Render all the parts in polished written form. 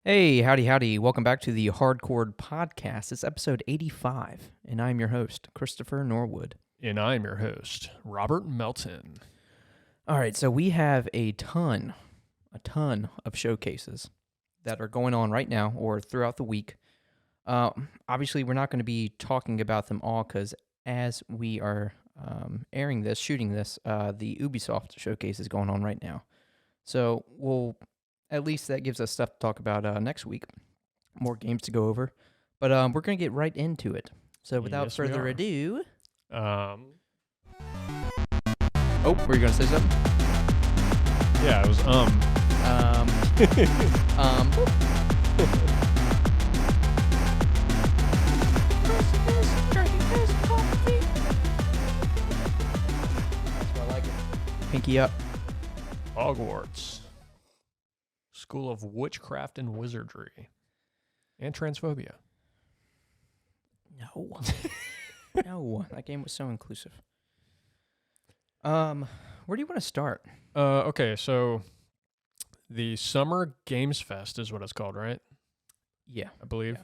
Hey, howdy, howdy. Welcome back to the Hardcore Podcast. It's episode 85, and I'm your host, Christopher Norwood. And I'm your host, Robert Melton. All right, so we have a ton of showcases that are going on right now or throughout the week. Obviously, we're not going to be talking about them all because as we are shooting this, the Ubisoft showcase is going on right now. So at least that gives us stuff to talk about next week. More games to go over. But we're going to get right into it. So without Yes, we further are. ado... Um, Oh, were you going to say something? yeah, it was I like it. Pinky up. Hogwarts, School of Witchcraft and Wizardry, and Transphobia. No. No, that game was so inclusive. Where do you want to start? Okay, so the Summer Games Fest is what it's called, right? Yeah. I believe.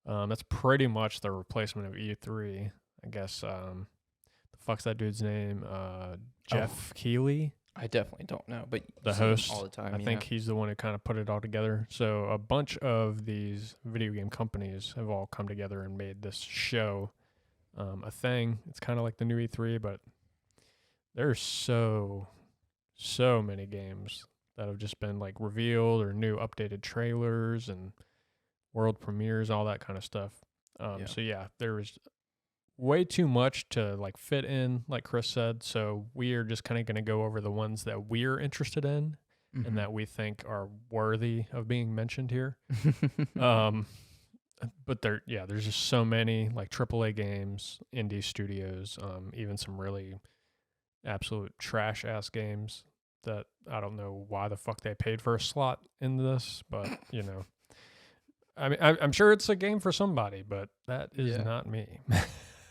That's pretty much the replacement of E3. I guess. The fuck's that dude's name? Jeff Keighley. I definitely don't know, but The you see him host. all the time. I think he's the one who kind of put it all together. So a bunch of these video game companies have all come together and made this show a thing. It's kind of like the new E3, but there's so many games that have just been like revealed or new updated trailers and world premieres, all that kind of stuff. So yeah, there was way too much to like fit in, like Chris said. So we are just kind of going to go over the ones that we're interested in and that we think are worthy of being mentioned here. But there's just so many like AAA games, indie studios, even some really absolute trash ass games that I don't know why the fuck they paid for a slot in this, but you know, I mean, I'm sure it's a game for somebody, but that is not me.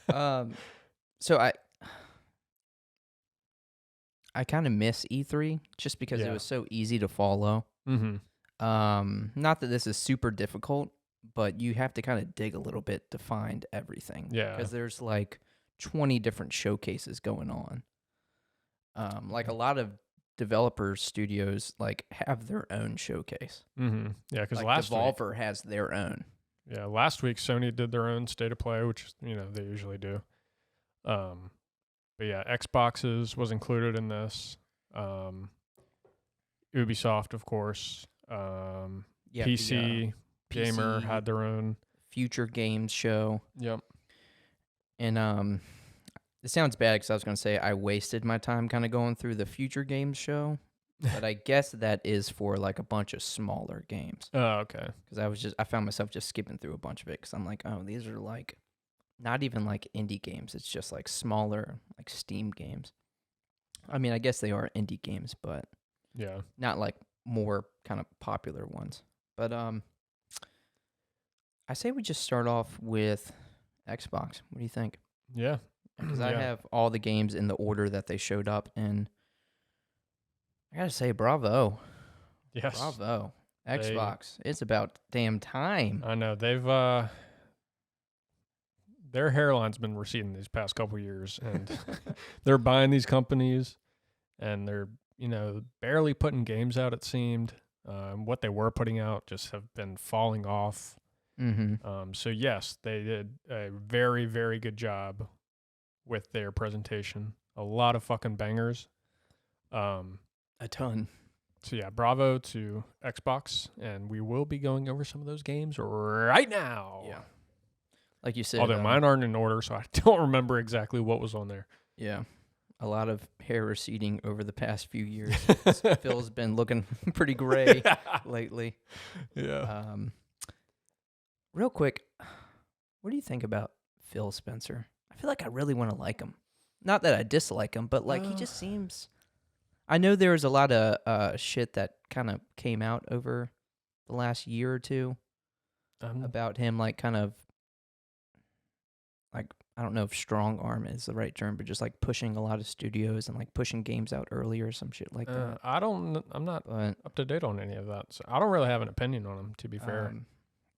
So I kind of miss E3 just because it was so easy to follow. Not that this is super difficult, but you have to kind of dig a little bit to find everything. Yeah. Because there's like 20 different showcases going on. Like a lot of developer studios like have their own showcase. Yeah, because like last Devolver has their own. Yeah, last week Sony did their own state of play, which they usually do. But yeah, Xboxes was included in this. Ubisoft, of course. PC Gamer had their own Future Games show. Yep. And it sounds bad because I was going to say I wasted my time kind of going through the Future Games show, but I guess that is for like a bunch of smaller games. Oh, okay. Because I found myself just skipping through a bunch of it because I'm like, oh, these are like not even like indie games. It's just like smaller, like Steam games. I mean, I guess they are indie games, but yeah, not like more kind of popular ones. But I say we just start off with Xbox. What do you think? Yeah. Because I have all the games in the order that they showed up, and I gotta say, bravo. Yes. Bravo. Xbox. It's about damn time. I know. They've their hairline's been receding these past couple years, and they're buying these companies, and they're barely putting games out. It seemed what they were putting out just have been falling off. So yes, they did a very, very good job with their presentation. A lot of fucking bangers. A ton. So yeah, bravo to Xbox, and we will be going over some of those games right now. Yeah. Like you said. Although mine aren't in order, so I don't remember exactly what was on there. Yeah. A lot of hair receding over the past few years. Phil's been looking pretty gray lately. Yeah. Real quick, what do you think about Phil Spencer? I feel like I really want to like him. Not that I dislike him, but like he just seems... I know there was a lot of shit that kind of came out over the last year or two about him, like kind of like I don't know if strong arm is the right term, but just like pushing a lot of studios and like pushing games out early or some shit like that. I'm not But up to date on any of that, so I don't really have an opinion on him. To be fair,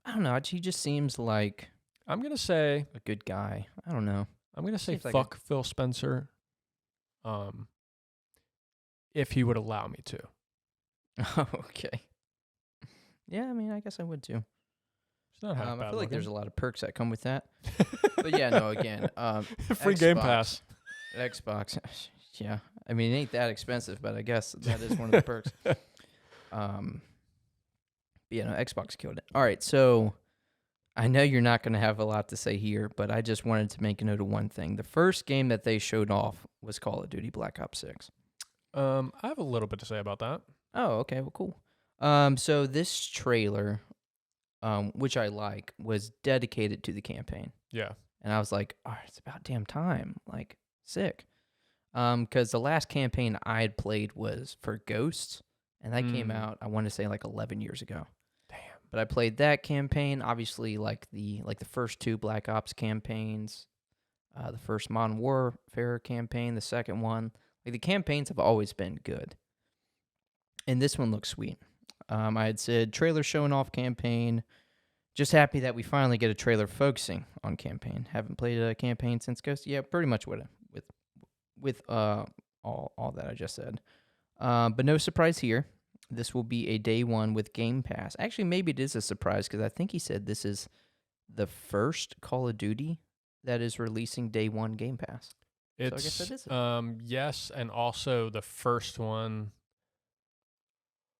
I don't know. He just seems like I'm gonna say a good guy. I don't know. Seems like fuck Phil Spencer. If he would allow me to. Okay. Yeah, I mean, I guess I would too. It's not half bad. I feel like there's a lot of perks that come with that. But yeah, no, again, free Game Pass. Xbox. Yeah, I mean, it ain't that expensive, but I guess that is one of the perks. Yeah, no, Xbox killed it. All right, so I know you're not going to have a lot to say here, but I just wanted to make a note of one thing. The first game that they showed off was Call of Duty Black Ops 6. I have a little bit to say about that. Oh, okay, well, cool. So this trailer, which I like, was dedicated to the campaign. Yeah. And I was like, all right, it's about damn time. Like, sick. Because the last campaign I had played was for Ghosts, and that came out, I want to say, like 11 years ago. Damn. But I played that campaign, obviously, like the first two Black Ops campaigns, the first Modern Warfare campaign, the second one. Like, the campaigns have always been good. And this one looks sweet. I had said trailer showing off campaign. Just happy that we finally get a trailer focusing on campaign. Haven't played a campaign since Ghost. Yeah, pretty much with all that I just said. But no surprise here. This will be a day one with Game Pass. Actually, maybe it is a surprise because I think he said this is the first Call of Duty that is releasing day one Game Pass. It's, so I guess that is yes, and also the first one.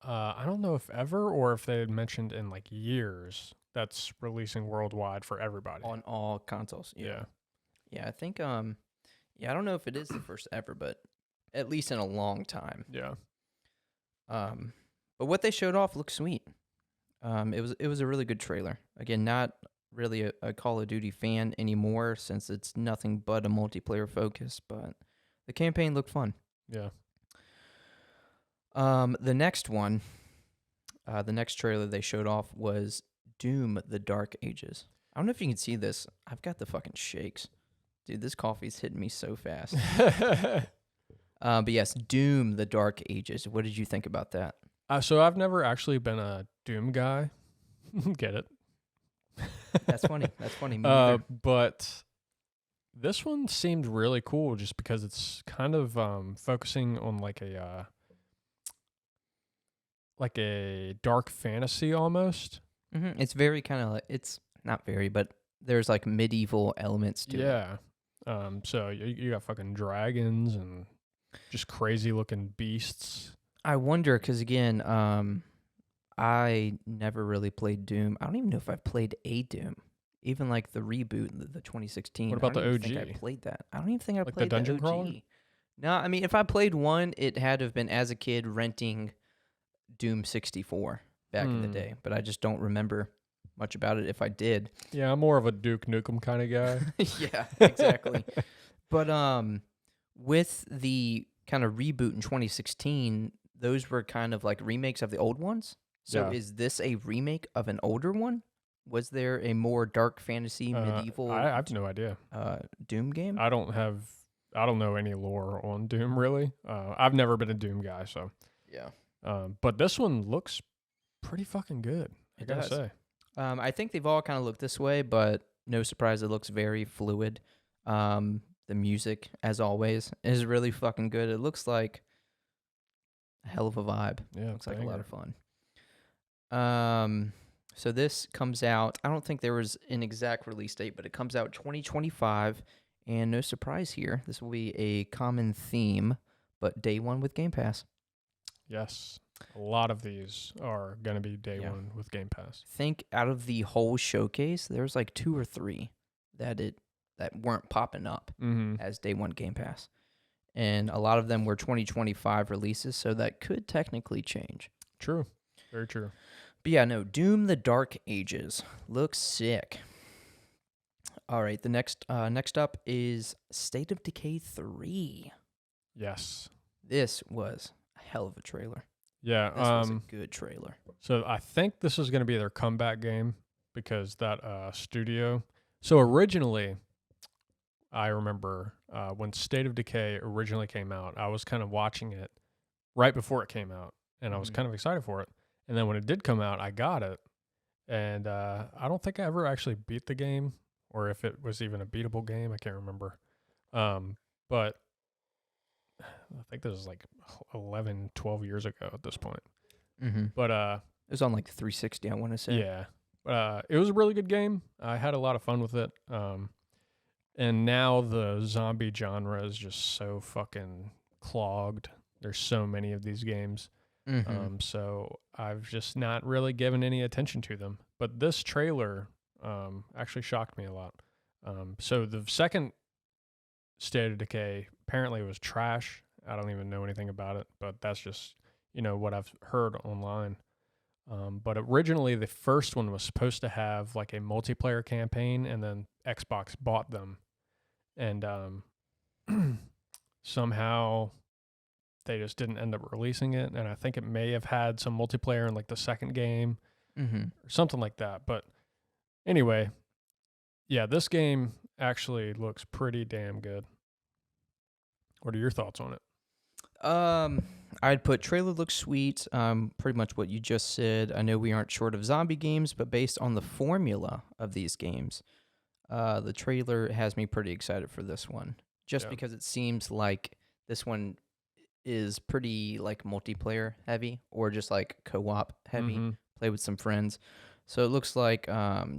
I don't know if ever or if they had mentioned in like years that's releasing worldwide for everybody on all consoles. Yeah. Yeah, I think I don't know if it is the first ever, but at least in a long time. Yeah. But what they showed off looked sweet. It was a really good trailer. Again, not really a Call of Duty fan anymore since it's nothing but a multiplayer focus, but the campaign looked fun. Yeah. The next one, the next trailer they showed off was Doom: The Dark Ages. I don't know if you can see this. I've got the fucking shakes. Dude, this coffee's hitting me so fast. But yes, Doom: The Dark Ages. What did you think about that? So I've never actually been a Doom guy. Get it? That's funny. That's funny. Me neither. But this one seemed really cool just because it's kind of focusing on like a dark fantasy almost. Mm-hmm. It's very kind of like, it's not very, but there's like medieval elements to it. Yeah. So you got fucking dragons and just crazy looking beasts. I wonder, because again, I never really played Doom. I don't even know if I've played a Doom. Even like the reboot, the 2016. What about the OG? I don't even think I played that. I don't even think I Like played the dungeon OG. crawler? No, I mean, if I played one, it had to have been as a kid renting Doom 64 back in the day. But I just don't remember much about it if I did. Yeah, I'm more of a Duke Nukem kind of guy. Yeah, exactly. But with the kind of reboot in 2016, those were kind of like remakes of the old ones. So Yeah. is this a remake of an older one? Was there a more dark fantasy medieval I have no idea. Doom game? I don't know any lore on Doom really. I've never been a Doom guy, so Yeah. but this one looks pretty fucking good. I gotta does. say. I think they've all kind of looked this way, but no surprise, it looks very fluid. The music, as always, is really fucking good. It looks like a hell of a vibe. Yeah, Looks like a lot of fun. So this comes out, I don't think there was an exact release date, but it comes out 2025, and no surprise here, this will be a common theme, but day one with Game Pass. Yes. A lot of these are going to be day Yeah. one with Game Pass. Think out of the whole showcase, there's like 2 or 3 that weren't popping up as day one Game Pass. And a lot of them were 2025 releases, so that could technically change. True. Very true. But yeah, no, Doom: The Dark Ages looks sick. All right, the next up is State of Decay 3. Yes. This was a hell of a trailer. Yeah. This was a good trailer. So I think this is going to be their comeback game because that studio. So originally, I remember when State of Decay originally came out, I was kind of watching it right before it came out, and I was kind of excited for it. And then when it did come out, I got it, and I don't think I ever actually beat the game, or if it was even a beatable game. I can't remember. But I think this is like 11, 12 years ago at this point. Mm-hmm. But It was on like 360, I want to say. yeah, it was a really good game. I had a lot of fun with it. And now the zombie genre is just so fucking clogged. There's so many of these games. So I've just not really given any attention to them. But this trailer actually shocked me a lot. So the second State of Decay apparently was trash. I don't even know anything about it, but that's just, what I've heard online. But originally the first one was supposed to have like a multiplayer campaign, and then Xbox bought them. And somehow they just didn't end up releasing it. And I think it may have had some multiplayer in like the second game or something like that. But anyway, yeah, this game actually looks pretty damn good. What are your thoughts on it? I'd put trailer looks sweet. Pretty much what you just said. I know we aren't short of zombie games, but based on the formula of these games, the trailer has me pretty excited for this one. Just because it seems like this one is pretty like multiplayer heavy, or just like co-op heavy, play with some friends. So it looks like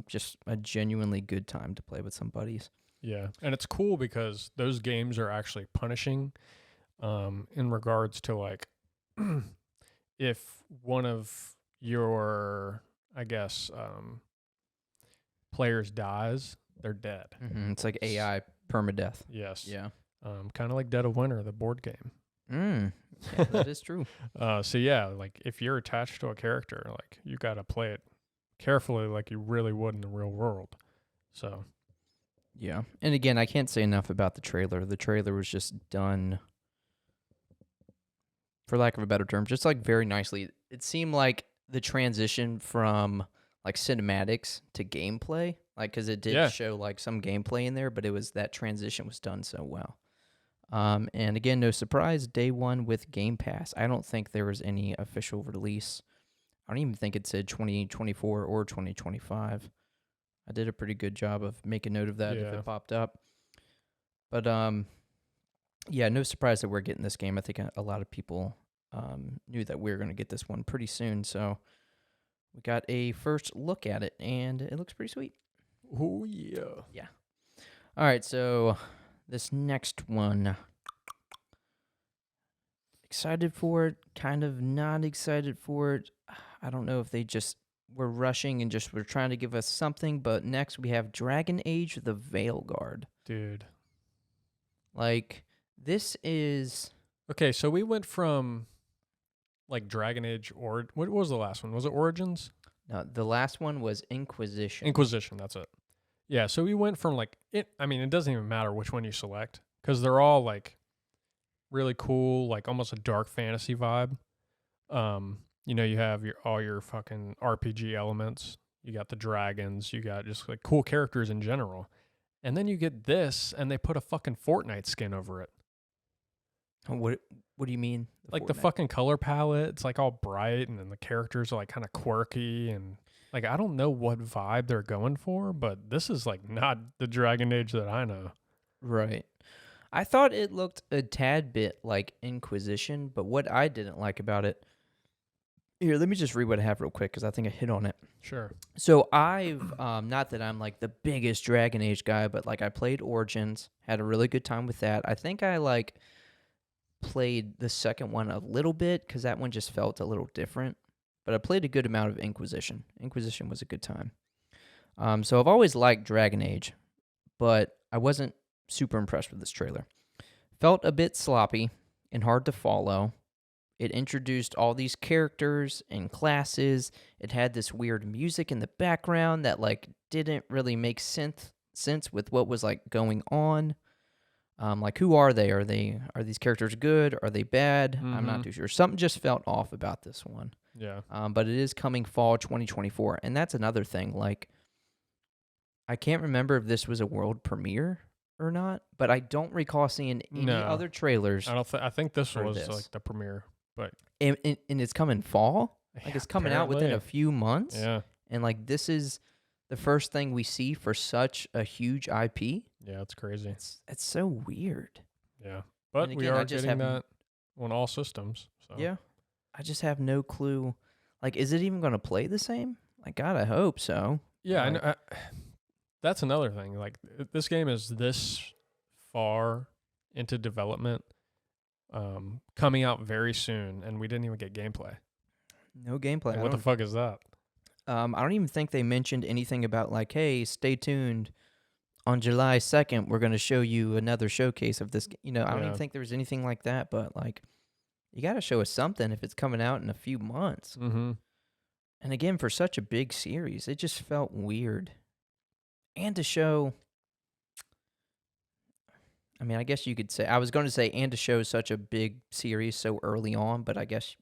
just a genuinely good time to play with some buddies. Yeah, and it's cool because those games are actually punishing in regards to like if one of your, I guess, players dies, they're dead. It's like AI permadeath. Yes. Yeah. Kind of like Dead of Winter, the board game. Yeah, that is true. So yeah, like if you're attached to a character, like you got to play it carefully like you really would in the real world. So yeah. And again, I can't say enough about the trailer. The trailer was just done, for lack of a better term, just like very nicely. It seemed like the transition from like cinematics to gameplay, like because it did show like some gameplay in there, but it was that transition was done so well. And again, no surprise, day one with Game Pass. I don't think there was any official release. I don't even think it said 2024 or 2025. I did a pretty good job of making note of that if it popped up. But yeah, no surprise that we're getting this game. I think a lot of people knew that we were going to get this one pretty soon. So we got a first look at it, and it looks pretty sweet. Oh, yeah. Yeah. All right, so this next one, excited for it, kind of not excited for it. I don't know if they just were rushing and just were trying to give us something, but next we have Dragon Age the Veilguard. Dude. Like, this is... Okay, so we went from, like, Dragon Age, or what was the last one? Was it Origins? No, the last one was Inquisition. Inquisition, that's it. Yeah, so we went from, like, it doesn't even matter which one you select, because they're all, like, really cool, like, almost a dark fantasy vibe. You have all your fucking RPG elements. You got the dragons. You got just, like, cool characters in general. And then you get this, and they put a fucking Fortnite skin over it. What do you mean? Like, the fucking color palette, it's, like, all bright, and then the characters are, like, kind of quirky, and... Like, I don't know what vibe they're going for, but this is, like, not the Dragon Age that I know. Right. I thought it looked a tad bit like Inquisition, but what I didn't like about it... Here, let me just read what I have real quick, because I think I hit on it. Sure. So I've... not that I'm, like, the biggest Dragon Age guy, but, like, I played Origins, had a really good time with that. I think I, like, played the second one a little bit, because that one just felt a little different. But I played a good amount of Inquisition. Inquisition was a good time. So I've always liked Dragon Age, but I wasn't super impressed with this trailer. Felt a bit sloppy and hard to follow. It introduced all these characters and classes. It had this weird music in the background that like didn't really make sense with what was like going on. Like, who are they? Are these characters good? Are they bad? I'm not too sure. Something just felt off about this one. Yeah. But it is coming fall 2024, and that's another thing. Like, I can't remember if this was a world premiere or not, but I don't recall seeing any No, other trailers I don't. I think this for was this. like the premiere, but And it's coming fall. Like yeah, it's coming out within a apparently. few months, Yeah, and like this is the first thing we see for such a huge IP. yeah, it's crazy. It's so weird. Yeah, but And we again, I are just getting have that on all systems. So yeah, I just have no clue. Like, is it even going to play the same? Like, God, I hope so. yeah, Like, that's another thing. Like this game is this far into development, coming out very soon, and we didn't even get gameplay. no gameplay. Like, what the fuck is that? I don't even think they mentioned anything about like, hey, stay tuned. On July 2nd, we're going to show you another showcase of this. I don't even Yeah. think there was anything like that. But like, you got to show us something if it's coming out in a few months. Mm-hmm. And again, for such a big series, it just felt weird. And to show, I mean, I guess you could say, I was going to say, and to show such a big series so early on, but I guess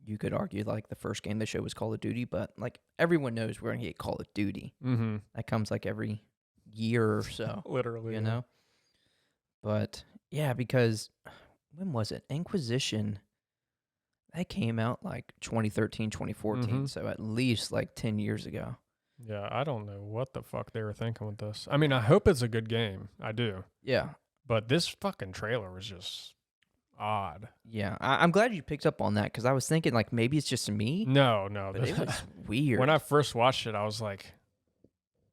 you could argue like the first game they showed was Call of Duty, but like everyone knows we're going to get Call of Duty. Mm-hmm. That comes like every year or so, Literally, you know? But yeah, because when was it? Inquisition, that came out like 2013, 2014, Mm-hmm. so at least like 10 years ago. Yeah, I don't know what the fuck they were thinking with this. I mean, I hope it's a good game. I do. Yeah. But this fucking trailer was just odd. Yeah, I'm glad you picked up on that because I was thinking like maybe it's just me, No, but it was weird. When I first watched it, I was like,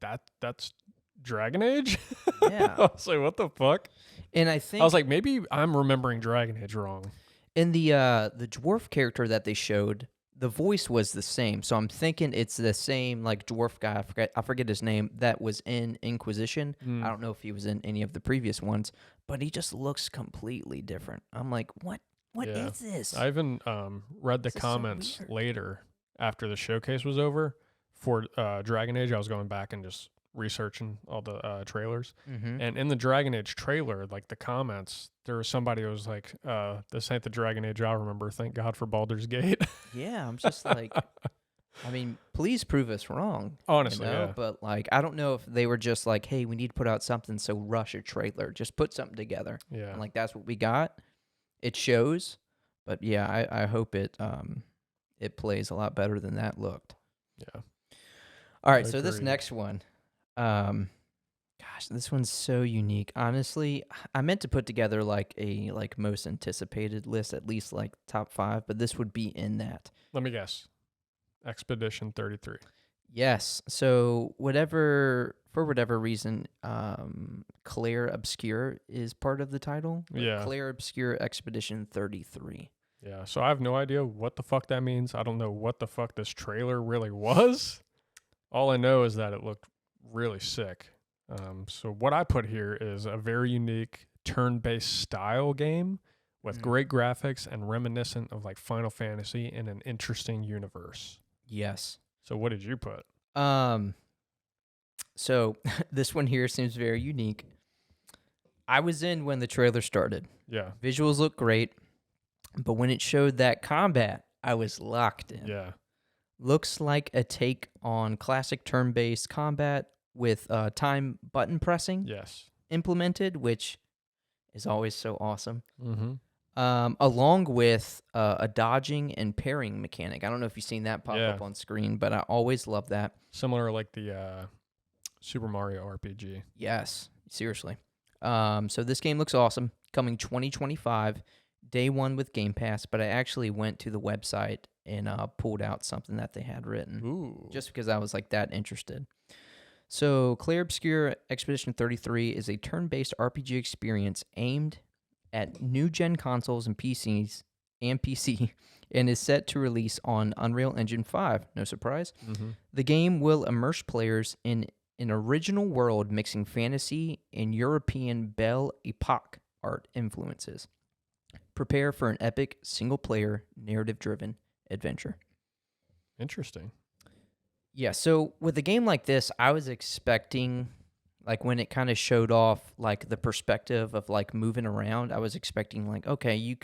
that's Dragon Age? Yeah. I was like, what the fuck? And I think I was like, maybe I'm remembering Dragon Age wrong. in the dwarf character that they showed, the voice was the same. So I'm thinking it's the same like dwarf guy. I forget his name that was in Inquisition. I don't know if he was in any of the previous ones, but he just looks completely different. I'm like, what? What is Yeah. this? I even read the This is so comments weird. later after the showcase was over for Dragon Age. I was going back and just researching all the trailers. Mm-hmm. And in the Dragon Age trailer, like the comments, there was somebody who was like, this ain't the Dragon Age I remember. Thank God for Baldur's Gate. Yeah, I'm just like, I mean, please prove us wrong. Honestly, yeah. But like, I don't know if they were just like, hey, we need to put out something, so rush a trailer. Just put something together. Yeah. And like, that's what we got. It shows, but yeah, I hope it plays a lot better than that looked. Yeah. All right, so this Agreed. next one, gosh, this one's so unique. Honestly, I meant to put together like a most anticipated list, at least like top 5, but this would be in that. Let me guess. Expedition 33. Yes. So for whatever reason, Claire Obscure is part of the title. Yeah. Claire Obscure Expedition 33. Yeah. So I have no idea what the fuck that means. I don't know what the fuck this trailer really was. All I know is that it looked really sick. So what I put here is a very unique turn-based style game with great graphics and reminiscent of like Final Fantasy in an interesting universe. Yes. So what did you put? So this one here seems very unique. I was in when the trailer started. Yeah. Visuals look great, but when it showed that combat, I was locked in. Yeah. Looks like a take on classic turn-based combat with time button pressing Yes. implemented, which is always so awesome. Mm-hmm. Along with a dodging and parrying mechanic. I don't know if you've seen that pop up on screen, but I always love that. Similar like the Super Mario RPG. Yes, seriously. So this game looks awesome. Coming 2025, day one with Game Pass, but I actually went to the website and pulled out something that they had written. Ooh. Just because I was like that interested. So Clair Obscure Expedition 33 is a turn-based RPG experience aimed at new-gen consoles and PC, and is set to release on Unreal Engine 5. No surprise. Mm-hmm. The game will immerse players in an original world mixing fantasy and European Belle Epoque art influences. Prepare for an epic, single-player, narrative-driven adventure. Interesting. Yeah, so with a game like this, I was expecting, like when it kind of showed off like the perspective of like moving around, I was expecting like, okay,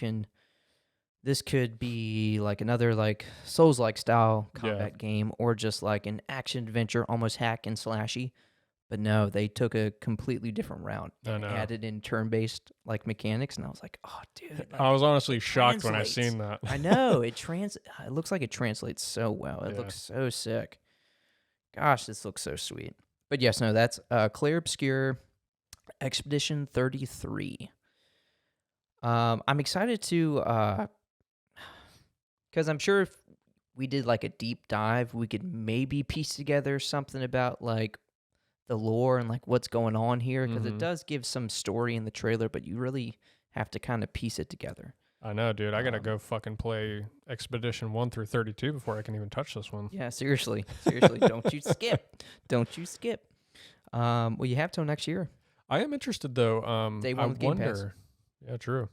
this could be like another like Souls-like style combat game or just like an action adventure, almost hack and slashy. But no, they took a completely different route I and know. added in turn-based like mechanics, and I was like, oh, dude. Like, I was honestly shocked when I translates. seen that. I know it looks like it translates so well. It Yeah. looks so sick. Gosh, this looks so sweet. But yes, no, that's Clair Obscure Expedition 33. I'm excited to because I'm sure if we did like a deep dive, we could maybe piece together something about like the lore and like what's going on here, because it Mhm. does give some story in the trailer, but you really have to kind of piece it together. I know, dude. I gotta Um, go fucking play Expedition 1 through 32 before I can even touch this one. Yeah, seriously, don't you skip, don't you skip. Well, you have till next year. I am interested though. Day I one with Game Pass. wonder. Yeah, true.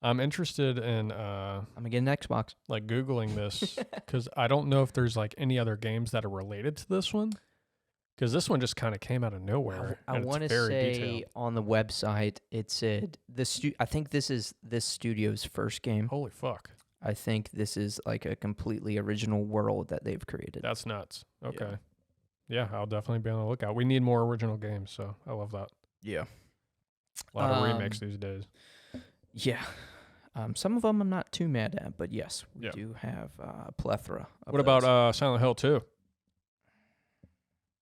I'm interested in I'm gonna get an Xbox. like Googling this because I don't know if there's like any other games that are related to this one. Because this one just kind of came out of nowhere. I and it's want to very say detailed. on the website it said I think this is this studio's first game. Holy fuck, I think this is like a completely original world that they've created. that's nuts. Yeah. Okay, yeah, I'll definitely be on the lookout. We need more original games, so I love that. Yeah. A lot of remakes these days. Yeah. Some of them I'm not too mad at, but yes, we Yeah. do have a plethora of What those. about Silent Hill 2?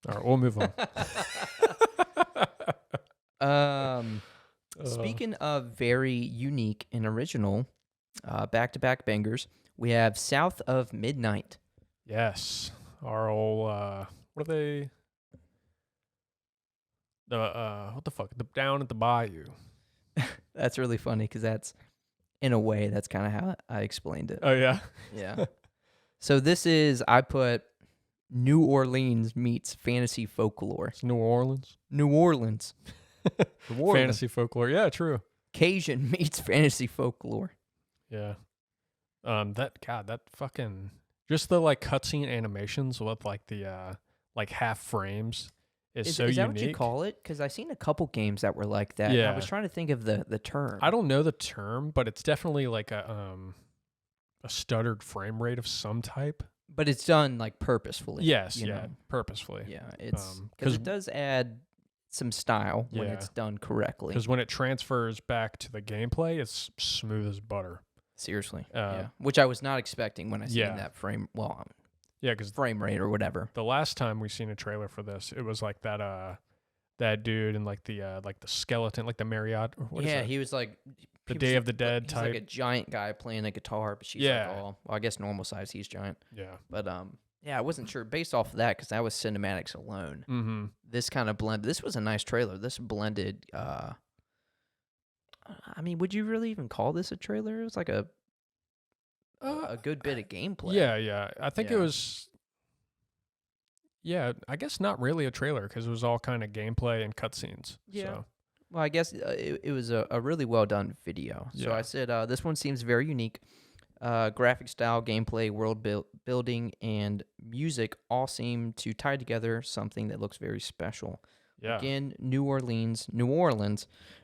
All right, we'll move on. Speaking of very unique and original back-to-back bangers, we have South of Midnight. Yes, our old what are they? The what the fuck? The Down at the Bayou. That's really funny because that's, in a way, that's kind of how I explained it. Oh yeah. Yeah. So this is, I put New Orleans meets fantasy folklore. It's New Orleans. New Orleans. New Orleans. Fantasy folklore. Yeah, true. Cajun meets fantasy folklore. Yeah. That fucking just the like cutscene animations with like the like half frames is so Is that unique. what you call it? Because I've seen a couple games that were like that. Yeah. I was trying to think of the term. I don't know the term, but it's definitely like a stuttered frame rate of some type. But it's done like purposefully. Yes, you yeah, know? purposefully. Yeah, it's 'cause because it does add some style when Yeah. it's done correctly. Because when it transfers back to the gameplay, it's smooth as butter. Seriously, Uh, yeah. Which I was not expecting when I seen yeah. that frame. Well, Yeah, because frame rate or whatever. the last time we seen a trailer for this, it was like that dude and like the skeleton, like the Marriott. Or what is Yeah, that? he was like The he Day was of the Dead he's type. like a giant guy playing a guitar, but she's Yeah. like, oh, well, I guess normal size. He's giant, Yeah. but yeah, I wasn't sure based off of that because that was cinematics alone. Mm-hmm. This kind of blend. This was a nice trailer. This blended. I mean, would you really even call this a trailer? It was like a good bit of gameplay. Yeah. I think it Yeah. was. Yeah, I guess not really a trailer because it was all kind of gameplay and cutscenes. Yeah. So. Well, I guess it was a really well done video. So Yeah. I said this one seems very unique. Graphic style, gameplay, world building, and music all seem to tie together something that looks very special. Yeah. Again, New Orleans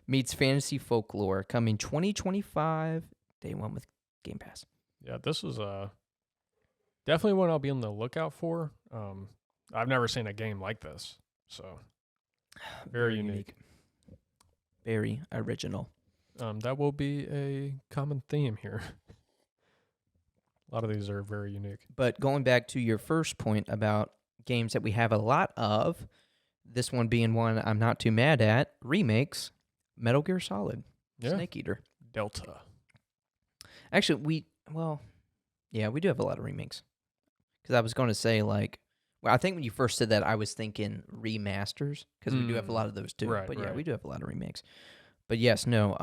meets fantasy folklore, coming 2025, day one with Game Pass. Yeah, this was definitely one I'll be on the lookout for. I've never seen a game like this, so very unique. Very original. That will be a common theme here. A lot of these are very unique. But going back to your first point about games that we have a lot of, this one being one I'm not too mad at, remakes, Metal Gear Solid, Yeah. Snake Eater. Delta. Actually, we do have a lot of remakes. Because I was going to say, like, well, I think when you first said that, I was thinking remasters, because we do have a lot of those too. Right, but yeah, right. we do have a lot of remakes. But yes, no,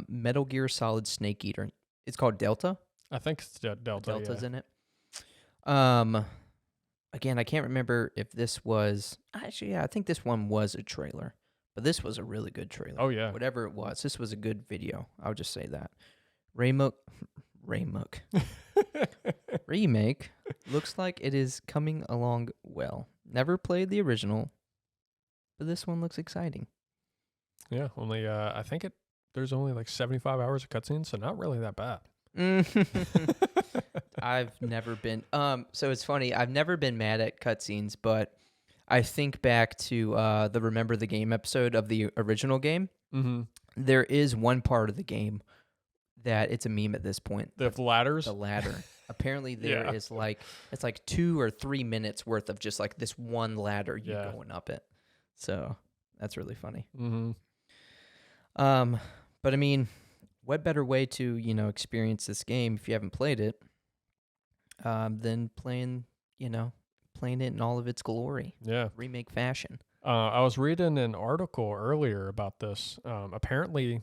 Metal Gear Solid Snake Eater. It's called Delta. I think it's Delta. Delta's Yeah. in it. Again, I can't remember if this was actually. Yeah, I think this one was a trailer, but this was a really good trailer. Oh yeah. Whatever it was, this was a good video. I'll just say that. Remake looks like it is coming along well. Never played the original, but this one looks exciting. Yeah. Only I think there's only like 75 hours of cutscenes, so not really that bad. I've never been so it's funny, I've never been mad at cutscenes, but I think back to the Remember the Game episode of the original game. Mm-hmm. There is one part of the game that it's a meme at this point. The ladders? The ladder. Apparently there Yeah. is like, it's like 2 or 3 minutes worth of just like this one ladder you Yeah. going up it. So that's really funny. Mm-hmm. But I mean, what better way to, experience this game if you haven't played it, than playing it in all of its glory, Yeah. remake fashion. I was reading an article earlier about this. Apparently,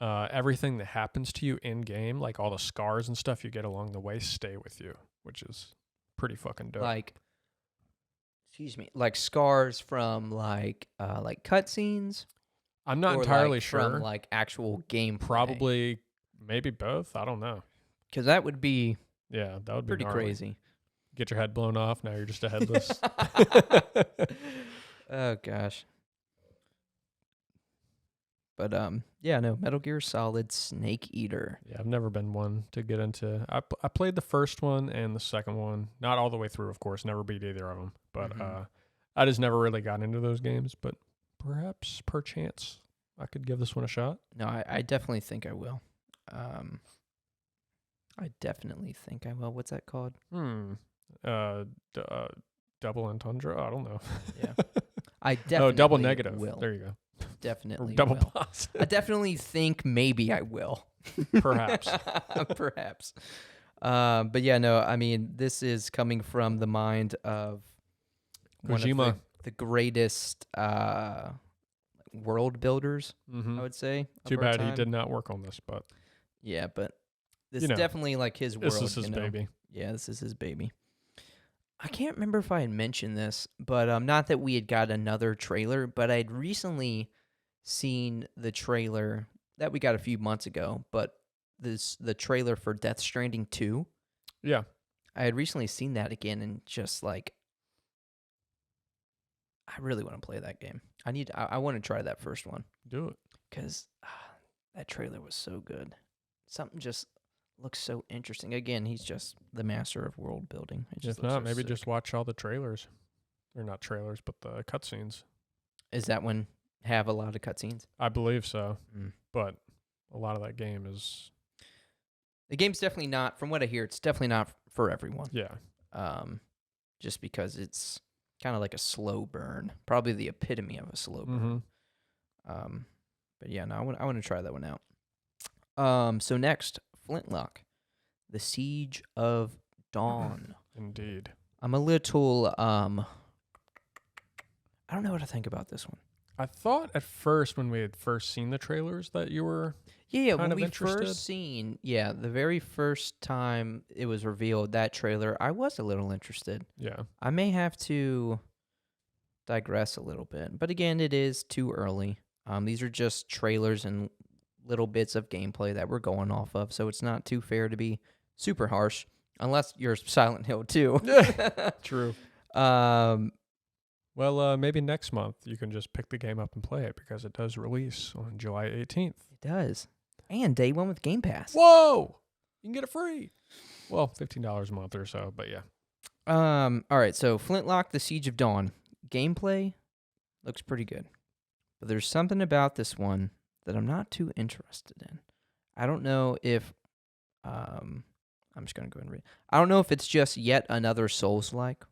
everything that happens to you in game, like all the scars and stuff you get along the way, stay with you, which is pretty fucking dope. Like scars from like cutscenes. I'm not or entirely like sure. from like actual gameplay. Probably, maybe both. I don't know. Because that would be Yeah, that would be pretty gnarly. crazy. Get your head blown off. Now you're just a headless. Oh gosh. But yeah, no, Metal Gear Solid Snake Eater. Yeah, I've never been one to get into. I played the first one and the second one, not all the way through, of course. Never beat either of them, but I just never really got into those games. But perchance, I could give this one a shot. No, I definitely think I will. I definitely think I will. What's that called? Double entendre. I don't know. Yeah, I definitely double negative. will. There you go. Definitely Or double will. positive. I definitely think maybe I will. Perhaps. Perhaps. But yeah, no, I mean, this is coming from the mind of one Kojima. of the greatest world builders, Mm-hmm. I would say. of Too our bad he time. did not work on this, but Yeah, but this You is know, definitely like his world. this is his baby. Yeah, this is his baby. I can't remember if I had mentioned this, but not that we had got another trailer, but I'd recently seen the trailer that we got a few months ago, but the trailer for Death Stranding 2. Yeah. I had recently seen that again and just like I really want to play that game. I want to try that first one Do it. cuz that trailer was so good. Something just looks so interesting. Again, he's just the master of world building. It just If looks not, so maybe sick. just watch all the trailers. Or not trailers, but the cutscenes. Is that one have a lot of cutscenes? I believe so. Mm. But a lot of that game is, The game's definitely not, from what I hear, it's definitely not for everyone. yeah. Just because it's kind of like a slow burn, probably the epitome of a slow burn. Mm-hmm. But yeah, no, I want to try that one out. So next, Flintlock, The Siege of Dawn. Indeed. I'm a little I don't know what to think about this one. I thought at first when we had first seen the trailers that you were Yeah, kind when of we interested. first seen, the very first time it was revealed, that trailer, I was a little interested. Yeah. I may have to digress a little bit, but again, it is too early. These are just trailers and little bits of gameplay that we're going off of, so it's not too fair to be super harsh, unless you're Silent Hill 2. True. Um, Well, maybe next month you can just pick the game up and play it because it does release on July 18th. it does. And day one with Game Pass. Whoa! You can get it free. Well, $15 a month or so, but yeah. All right, so Flintlock, The Siege of Dawn. Gameplay looks pretty good. But there's something about this one that I'm not too interested in. I don't know if I'm just going to go and read. I don't know if it's just yet another Souls-like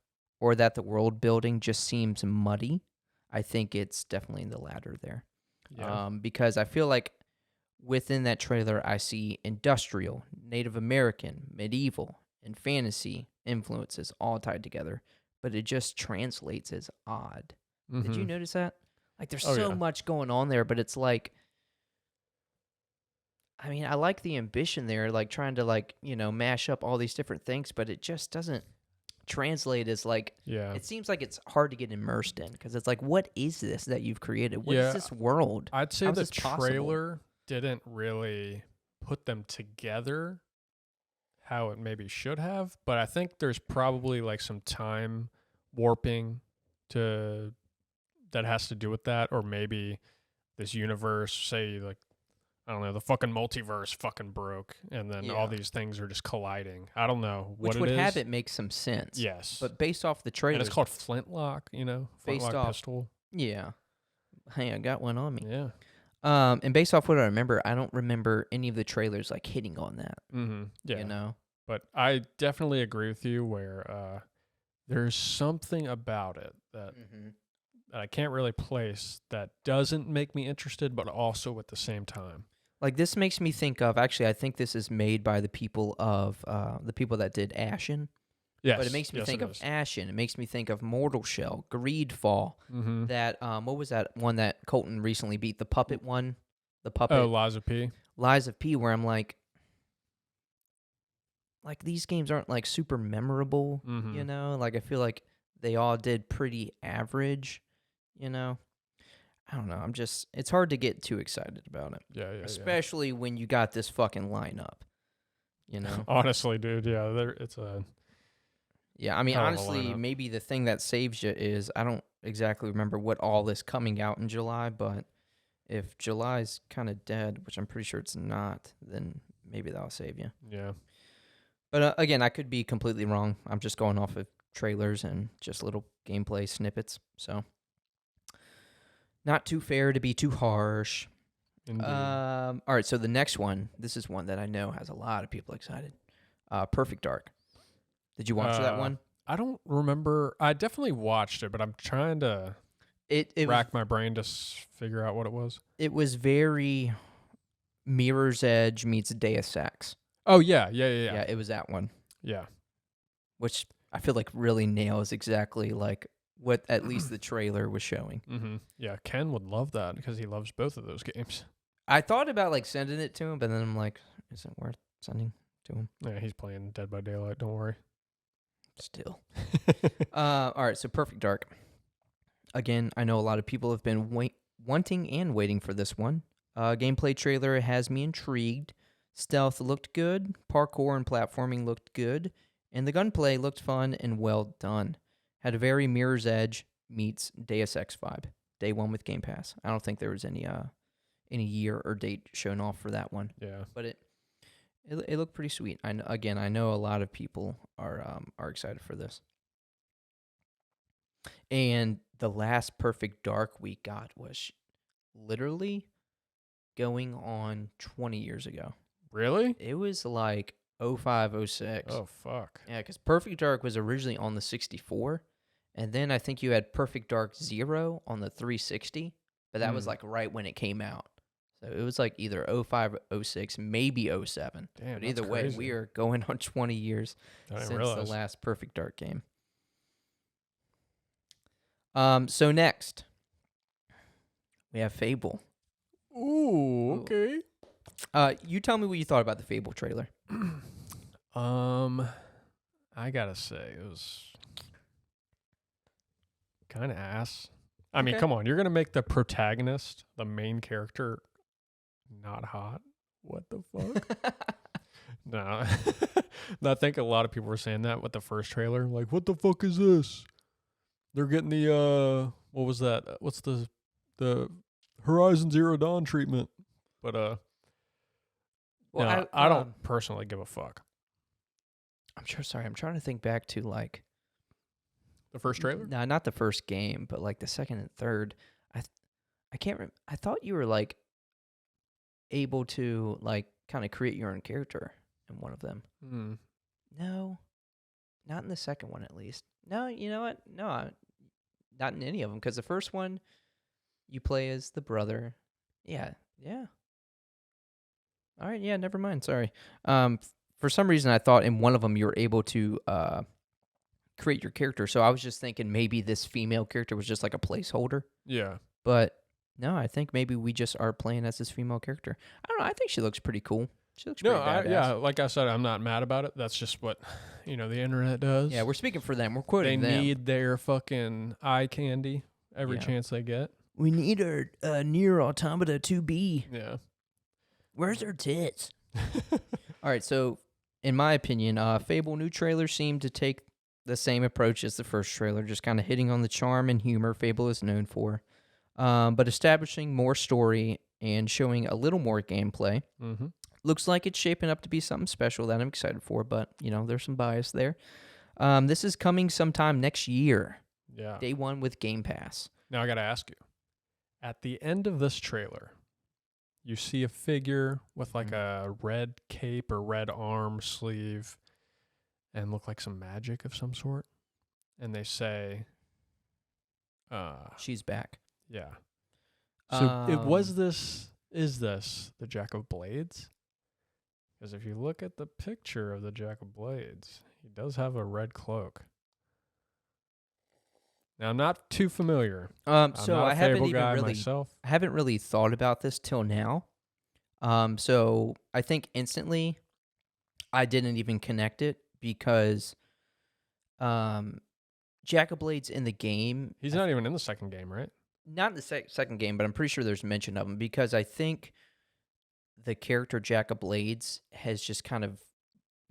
or that the world building just seems muddy. I think it's definitely the latter there. Yeah. Because I feel like within that trailer, I see industrial, Native American, medieval, and fantasy influences all tied together, but it just translates as odd. Did you Mhm. notice that? Like, there's Oh, so yeah. much going on there, but it's like, I mean, I like the ambition there, like trying to mash up all these different things, but it just doesn't translate as like, Yeah. it seems like it's hard to get immersed in because it's like, what is this that you've created? What is Yeah, this world? I'd say How's the this possible? trailer didn't really put them together how it maybe should have, but I think there's probably like some time warping that has to do with that, or maybe this universe, say like I don't know, the fucking multiverse fucking broke, and then all Yeah. these things are just colliding. I don't know Which what would it is. have it make some sense. Yes. But based off the And trailers, it's called Flintlock, based Flintlock off, pistol. yeah. Hey, I got one on me. Yeah. And based off what I remember, I don't remember any of the trailers like hitting on that. Mm-hmm. Yeah. You know? But I definitely agree with you where there's something about it that I can't really place that doesn't make me interested, but also at the same time. Like this makes me think of, actually, I think this is made by the people that did Ashen. Yes. But it makes me think of is. Ashen. It makes me think of Mortal Shell, Greedfall. Mm-hmm. That what was that one that Colton recently beat? The puppet one, the puppet. Oh, Lies of P. Lies of P. Where I'm like these games aren't like super memorable. Mm-hmm. You know, like I feel like they all did pretty average. You know, I don't know. It's hard to get too excited about it, Yeah. especially when you got this fucking lineup. You know. Honestly, dude. Yeah, it's a. Yeah, I mean, hell of a honestly, lineup. maybe the thing that saves you is I don't exactly remember what all is coming out in July, but if July's kind of dead, which I'm pretty sure it's not, then maybe that'll save you. Yeah. But again, I could be completely wrong. I'm just going off of trailers and just little gameplay snippets, so not too fair to be too harsh. Indeed. All right, so the next one, this is one that I know has a lot of people excited. Perfect Dark. Did you watch that one? I don't remember. I definitely watched it, but I'm trying to It rack my brain to figure out what it was. It was very Mirror's Edge meets Deus Ex. Oh, yeah. Yeah, it was that one. Yeah. Which I feel like really nails exactly like what at least the trailer was showing. Mm-hmm. Yeah, Ken would love that because he loves both of those games. I thought about like sending it to him, but then I'm like, is it worth sending to him? Yeah, he's playing Dead by Daylight. Don't worry. Still. All right, so Perfect Dark. Again, I know a lot of people have been wanting and waiting for this one. Gameplay trailer has me intrigued. Stealth looked good. Parkour and platforming looked good. And the gunplay looked fun and well done. Had a very Mirror's Edge meets Deus Ex vibe. Day one with Game Pass. I don't think there was any year or date shown off for that one. Yeah. But it looked pretty sweet. I know a lot of people are excited for this. And the last Perfect Dark we got was literally going on 20 years ago. Really? It was like 05, 06. Oh, fuck. Yeah, because Perfect Dark was originally on the 64, and then I think you had Perfect Dark 0 on the 360, but that was like right when it came out. So it was like either 05, 06, maybe 07. Damn, But either way, we are going on 20 years since the last Perfect Dark game. So next, we have Fable. Ooh, okay. You tell me what you thought about the Fable trailer. I gotta say, it was kind of ass. I mean, come on, you're gonna make the protagonist, the main character, not hot? What the fuck? No. I think a lot of people were saying that with the first trailer. Like, what the fuck is this? They're getting the what was that? What's the Horizon Zero Dawn treatment? But well, no, I don't personally give a fuck. I'm trying to think back to like the first trailer. No, not the first game, but like the second and third. I can't. I thought you were like able to like kind of create your own character in one of them. Mm. No, not in the second one at least. No, you know what? No, not in any of them because the first one you play as the brother. Yeah. All right, yeah, never mind. Sorry. For some reason, I thought in one of them you were able to create your character. So I was just thinking maybe this female character was just like a placeholder. Yeah. But no, I think maybe we just are playing as this female character. I don't know. I think she looks pretty cool. She looks pretty badass. Yeah, like I said, I'm not mad about it. That's just what, the internet does. Yeah, we're speaking for them. We're quoting them. They need their fucking eye candy every chance they get. We need our Nier Automata 2B. Yeah. Where's her tits? All right, so in my opinion, Fable new trailer seemed to take the same approach as the first trailer, just kind of hitting on the charm and humor Fable is known for. but establishing more story and showing a little more gameplay. Mm-hmm. Looks like it's shaping up to be something special that I'm excited for, but, there's some bias there. This is coming sometime next year, Yeah. day one with Game Pass. Now I got to ask you, at the end of this trailer, you see a figure with like a red cape or red arm sleeve and look like some magic of some sort. And they say, She's back. yeah. So is this the Jack of Blades? Because if you look at the picture of the Jack of Blades, he does have a red cloak. Now I'm not too familiar. So I'm not a I haven't Fable even guy really, myself. I haven't really thought about this till now. So I think instantly, I didn't even connect it because, Jack of Blades in the game. He's not even in the second game, right? Not in the second game, but I'm pretty sure there's mention of him because I think the character Jack of Blades has just kind of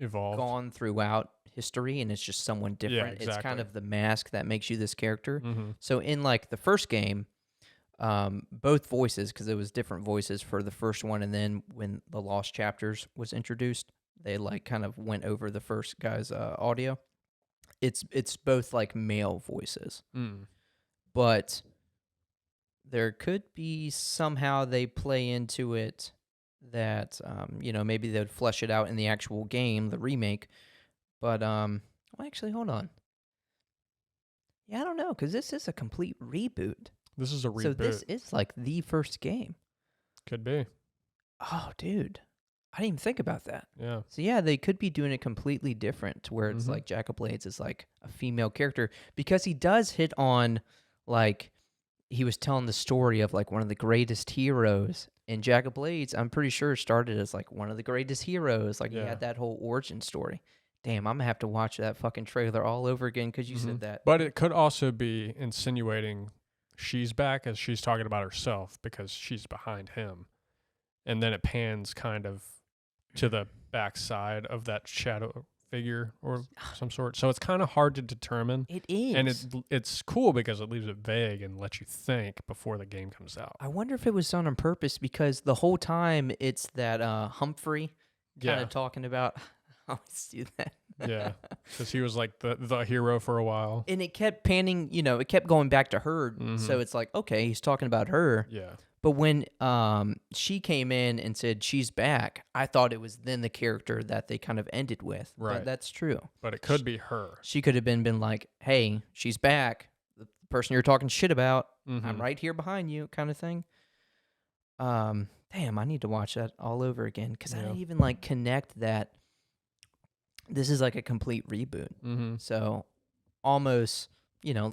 Evolved. gone throughout history, and it's just someone different. It's kind exactly. of the mask that makes you this character. Mm-hmm. So in like the first game, both voices, because it was different voices for the first one, and then when the Lost Chapters was introduced, they like kind of went over the first guy's audio. It's both like male voices, but there could be somehow they play into it that maybe they'd flesh it out in the actual game, the remake. But well, actually, hold on. Yeah, I don't know, because this is a complete reboot. This is a reboot. So this is like the first game. Could be. Oh, dude. I didn't even think about that. Yeah. So yeah, they could be doing it completely different to where it's like Jack of Blades is like a female character because he does hit on like he was telling the story of like one of the greatest heroes. And Jack of Blades, I'm pretty sure started as like one of the greatest heroes. Like he had that whole origin story. Damn, I'm gonna have to watch that fucking trailer all over again because you said that. But it could also be insinuating she's back as she's talking about herself because she's behind him. And then it pans kind of to the backside of that shadow figure or some sort. So it's kind of hard to determine. It is. And it's cool because it leaves it vague and lets you think before the game comes out. I wonder if it was done on purpose because the whole time it's that Humphrey kind of talking about. I always do that. Yeah, because he was like the hero for a while. And it kept panning, it kept going back to her. So it's like, okay, he's talking about her. Yeah. But when she came in and said she's back, I thought it was then the character that they kind of ended with. Right. But that's true. But it could be her. She could have been like, hey, she's back. The person you're talking shit about, I'm right here behind you kind of thing. Damn, I need to watch that all over again because I didn't even like connect that this is like a complete reboot. So almost,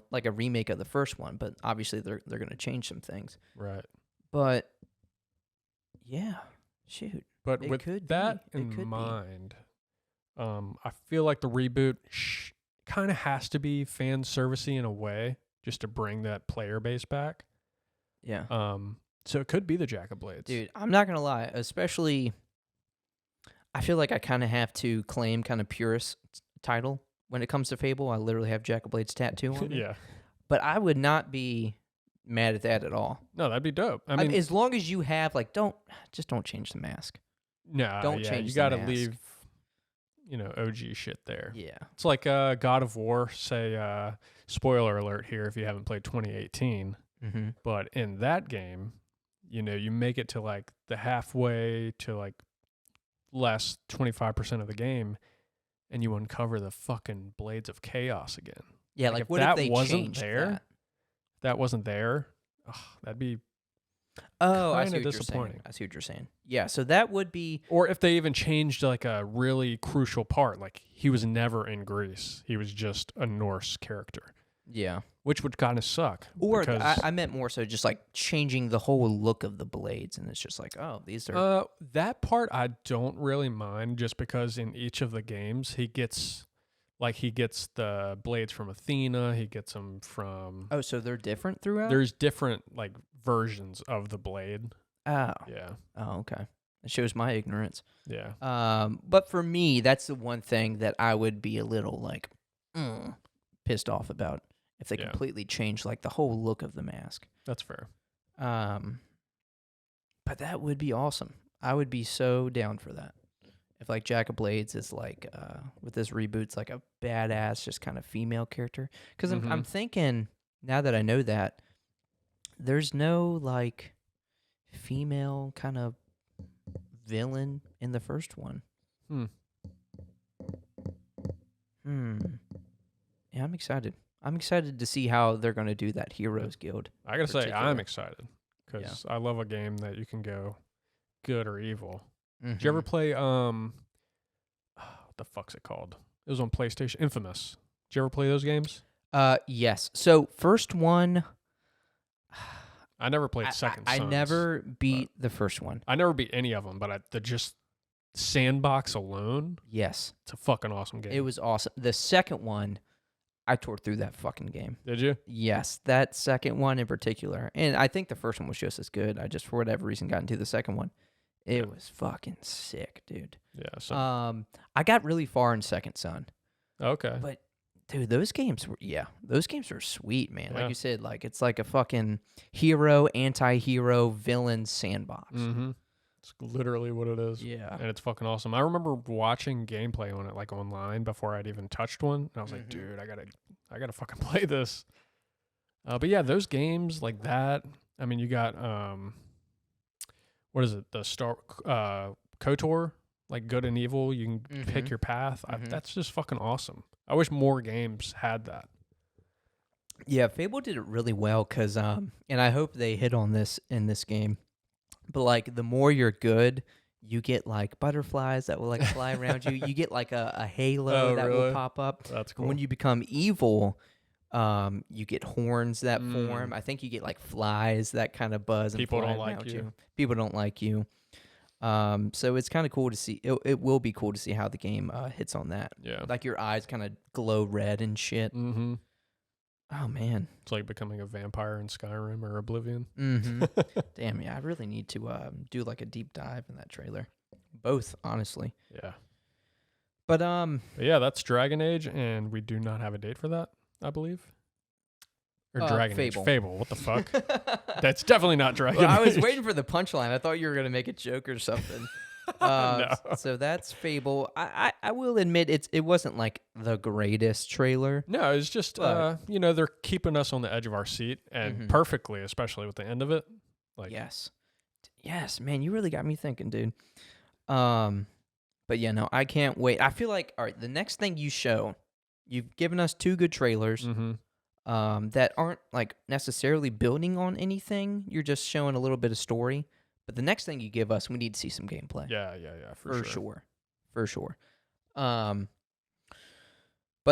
like a remake of the first one, but obviously they're going to change some things. Right. But yeah, shoot. But it with could that be. in mind, I feel like the reboot kind of has to be fan servicey in a way just to bring that player base back. Yeah. So it could be the Jack of Blades. Dude, I'm not going to lie, especially I feel like I kind of have to claim kind of purist title when it comes to Fable. I literally have Jack of Blades tattoo on me. Yeah. But I would not be mad at that at all. No, that'd be dope. I mean, as long as you have like don't change the mask. No, don't change. You got to mask. leave, OG shit there. Yeah, it's like God of War. Say, spoiler alert here if you haven't played 2018. But in that game, you make it to like the halfway to like less 25% of the game, and you uncover the fucking Blades of Chaos again. Yeah, like what if they changed that? That wasn't there. Ugh, that'd be I see what disappointing. You're saying. I see what you're saying. Yeah, so that would be. Or if they even changed like a really crucial part, like he was never in Greece, he was just a Norse character. Yeah, which would kind of suck. Or I meant more so just like changing the whole look of the blades, and it's just like, oh, these are. That part I don't really mind, just because in each of the games he gets the blades from Athena, he gets them from. Oh, so they're different throughout? There's different like versions of the blade. Oh. Yeah. Oh, okay. It shows my ignorance. Yeah. But for me, that's the one thing that I would be a little like pissed off about if they completely changed like the whole look of the mask. That's fair. But that would be awesome. I would be so down for that. If like Jack of Blades is like with this reboot's like a badass, just kind of female character. Because I'm thinking now that I know that there's no like female kind of villain in the first one. Yeah, I'm excited. I'm excited to see how they're going to do that Heroes Guild. I gotta say, I'm excited because I love a game that you can go good or evil. Did you ever play what the fuck's it called? It was on PlayStation. Infamous. Did you ever play those games? Yes. So first one, I never played Second Sons. I never beat the first one. I never beat any of them, but the just sandbox alone. Yes, it's a fucking awesome game. It was awesome. The second one, I tore through that fucking game. Did you? Yes, that second one in particular, and I think the first one was just as good. I just for whatever reason got into the second one. It was fucking sick, dude. Yeah. So. I got really far in Second Son. Okay. But dude, those games were sweet, man. Like you said, like it's like a fucking hero, anti-hero, villain sandbox. Mm-hmm. It's literally what it is. Yeah. And it's fucking awesome. I remember watching gameplay on it like online before I'd even touched one. And I was like, dude, I gotta fucking play this. But yeah, those games like that. I mean, you got what is it? The Star KOTOR, like good and evil. You can pick your path. That's just fucking awesome. I wish more games had that. Yeah, Fable did it really well because, and I hope they hit on this in this game. But like, the more you're good, you get like butterflies that will like fly around you. You get like a halo that will pop up. That's cool. But when you become evil, you get horns that form. I think you get like flies that kind of buzz. People and don't like you. People don't like you. So it's kind of cool to see. It will be cool to see how the game hits on that. Yeah, like your eyes kind of glow red and shit. Mm-hmm. Oh man, it's like becoming a vampire in Skyrim or Oblivion. Mm-hmm. Damn, yeah, I really need to do like a deep dive in that trailer. Both, honestly. Yeah. But yeah, that's Dragon Age, and we do not have a date for that, I believe. Or Dragon Fable. Age. Fable. What the fuck? That's definitely not Dragon Age. I was Age. waiting for the punchline. I thought you were gonna make a joke or something. No. So that's Fable. I will admit it wasn't like the greatest trailer. No, it's just they're keeping us on the edge of our seat, and perfectly, especially with the end of it. Like yes, man, you really got me thinking, dude. But yeah, no, I can't wait. I feel like all right, the next thing you show, you've given us 2 good trailers. That aren't like necessarily building on anything. You're just showing a little bit of story. But the next thing you give us, we need to see some gameplay. Yeah, for sure. But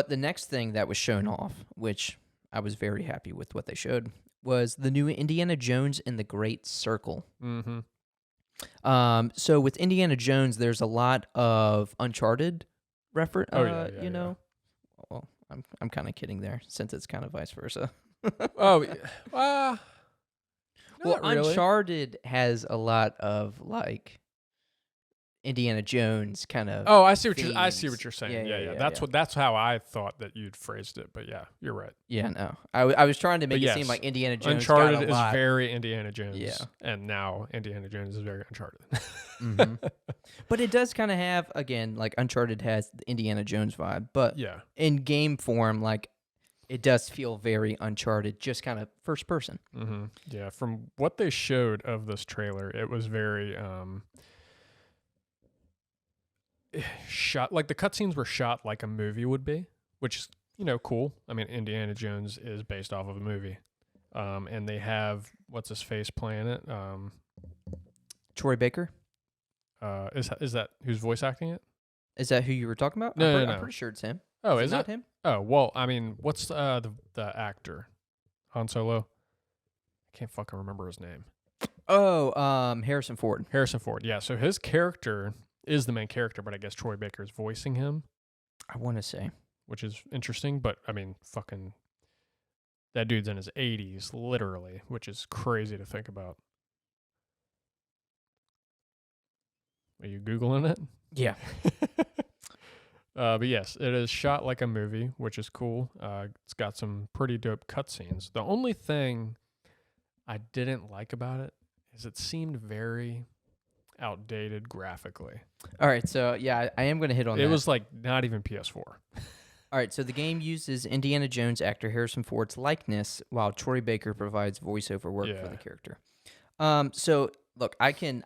the next thing that was shown off, which I was very happy with what they showed, was the new Indiana Jones and the Great Circle. So with Indiana Jones, there's a lot of Uncharted reference. You know. Well, I'm kind of kidding there, since it's kind of vice versa. Well, really. Uncharted has a lot of like Indiana Jones kind of. Oh, I see what you're saying. Yeah. That's That's how I thought that you'd phrased it. But yeah, you're right. Yeah, no, I was trying to make it seem like Indiana Jones. Uncharted got a lot. is very Indiana Jones. Yeah, and now Indiana Jones is very Uncharted. But it does kind of have, again, like Uncharted has the Indiana Jones vibe, but in game form, like it does feel very Uncharted, just kind of first person. Yeah, from what they showed of this trailer, it was very shot, like the cutscenes were shot like a movie would be, which is, cool. I mean, Indiana Jones is based off of a movie. And they have, what's his face playing it? Troy Baker? Is that who's voice acting it? Is that who you were talking about? No. I'm pretty sure it's him. Oh, is it not him? Oh, well, I mean, what's the actor? Han Solo? I can't fucking remember his name. Oh, Harrison Ford. Harrison Ford, yeah. So his character is the main character, but I guess Troy Baker is voicing him. I want to say. Which is interesting, but I mean, fucking, that dude's in his 80s, literally, which is crazy to think about. Are you Googling it? Yeah. But yes, it is shot like a movie, which is cool. It's got some pretty dope cutscenes. The only thing I didn't like about it is it seemed very outdated graphically. All right, so yeah, I am going to hit on It that. was like not even PS4. All right, so the game uses Indiana Jones actor Harrison Ford's likeness, while Troy Baker provides voiceover work for Yeah. the character. So look, I can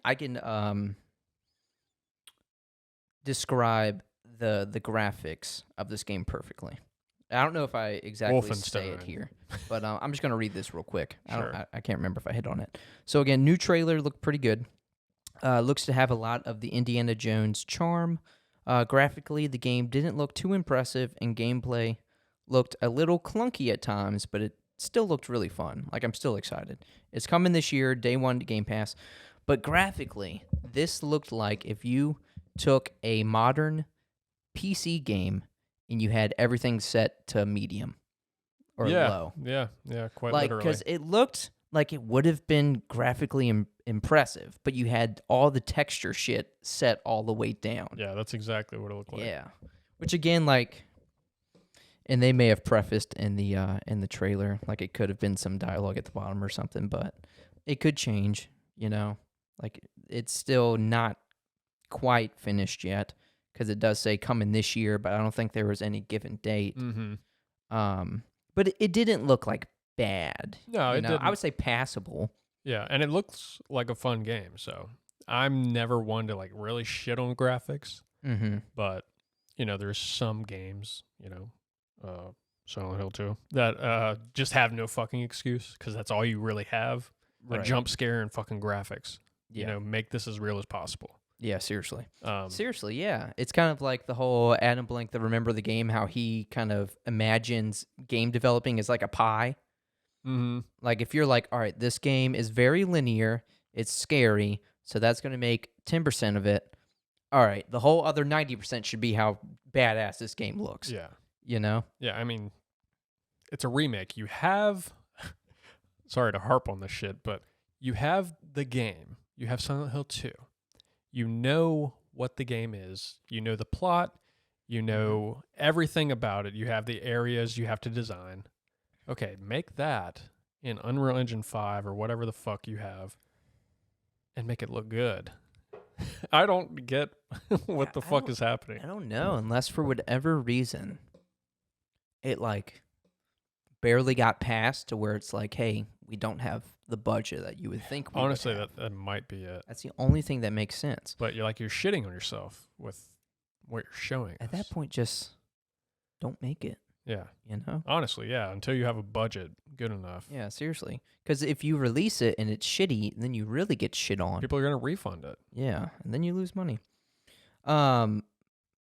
describe the graphics of this game perfectly. I don't know if I exactly say it Wolfenstein. here, but I'm just gonna read this real quick. Sure. I can't remember if I hit on it. So again, new trailer looked pretty good. Looks to have a lot of the Indiana Jones charm. Graphically, the game didn't look too impressive, and gameplay looked a little clunky at times, but it still looked really fun. Like, I'm still excited. It's coming this year, day one to Game Pass. But graphically, this looked like if you took a modern PC game and you had everything set to medium or low. Yeah, quite Like, literally. because it looked like it would have been graphically impressive, but you had all the texture shit set all the way down. Yeah, that's exactly what it looked like. Yeah, which again, like, and they may have prefaced in the trailer, like it could have been some dialogue at the bottom or something, but it could change. You know, like it's still not quite finished yet because it does say coming this year, but I don't think there was any given date. Mm-hmm. But it didn't look like bad. No, it didn't. I would say passable. Yeah, and it looks like a fun game. So I'm never one to like really shit on graphics, Mm-hmm. but there's some games, Silent Hill 2, that just have no fucking excuse because that's all you really have. A Right. jump scare and fucking graphics. Yeah. Make this as real as possible. Yeah, seriously. Um, Seriously, yeah. It's kind of like the whole Adam Blank, the Remember the Game, how he kind of imagines game developing as like a pie. mm-hmm. Like if you're like, all right, this game is very linear, it's scary, so that's going to make 10% of it. All right, the whole other 90% should be how badass this game looks. Yeah. Yeah, I mean, it's a remake. You have, sorry to harp on this shit, but you have the game. You have Silent Hill 2. You know what the game is. You know the plot. You know everything about it. You have the areas you have to design. Okay, make that in Unreal Engine 5 or whatever the fuck you have and make it look good. I don't get what the fuck is happening. I don't know, unless for whatever reason it like barely got passed to where it's like, hey, we don't have the budget that you would think we Honestly, would have. that might be it. That's the only thing that makes sense. But you're shitting on yourself with what you're showing At us. that point, just don't make it, Yeah. you know? Honestly, yeah. Until you have a budget good enough, Yeah, seriously. Because if you release it and it's shitty, then you really get shit on. people are gonna refund it. Yeah, and then you lose money. But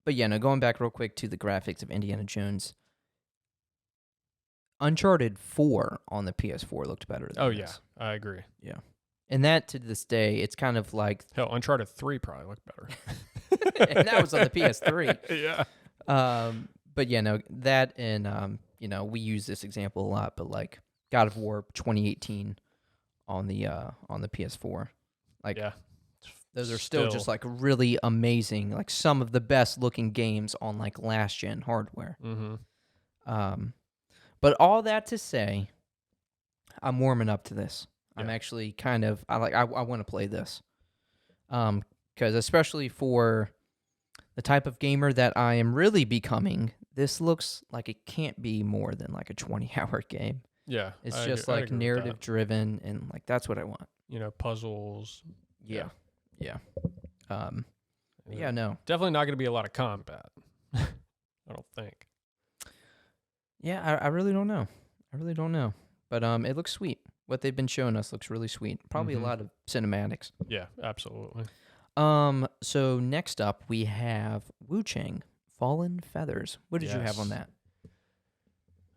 yeah, no, going back real quick to the graphics of Indiana Jones, Uncharted 4 on the PS4 looked better than Oh this. yeah, I agree. And that to this day, it's kind of like, Hell, Uncharted 3 probably looked better. and that was on the PS3. Yeah. But yeah, no, that and we use this example a lot, but like God of War 2018 on the PS4, like Yeah. those are still just like really amazing, like some of the best looking games on like last gen hardware. Mm-hmm. But all that to say, I'm warming up to this. I'm Yeah. actually kind of I want to play this, because especially for the type of gamer that I am really becoming, this looks like it can't be more than like a 20-hour game. Yeah. It's I just agree- I like agree with narrative that. driven, and like that's what I want. Puzzles. Yeah. Yeah. Yeah, no. Definitely not gonna be a lot of combat. I don't think. Yeah, I really don't know. But it looks sweet. What they've been showing us looks really sweet. Probably Mhm. a lot of cinematics. Yeah, absolutely. So next up we have Wu Chang, Fallen Feathers. What did you have on Yes. that?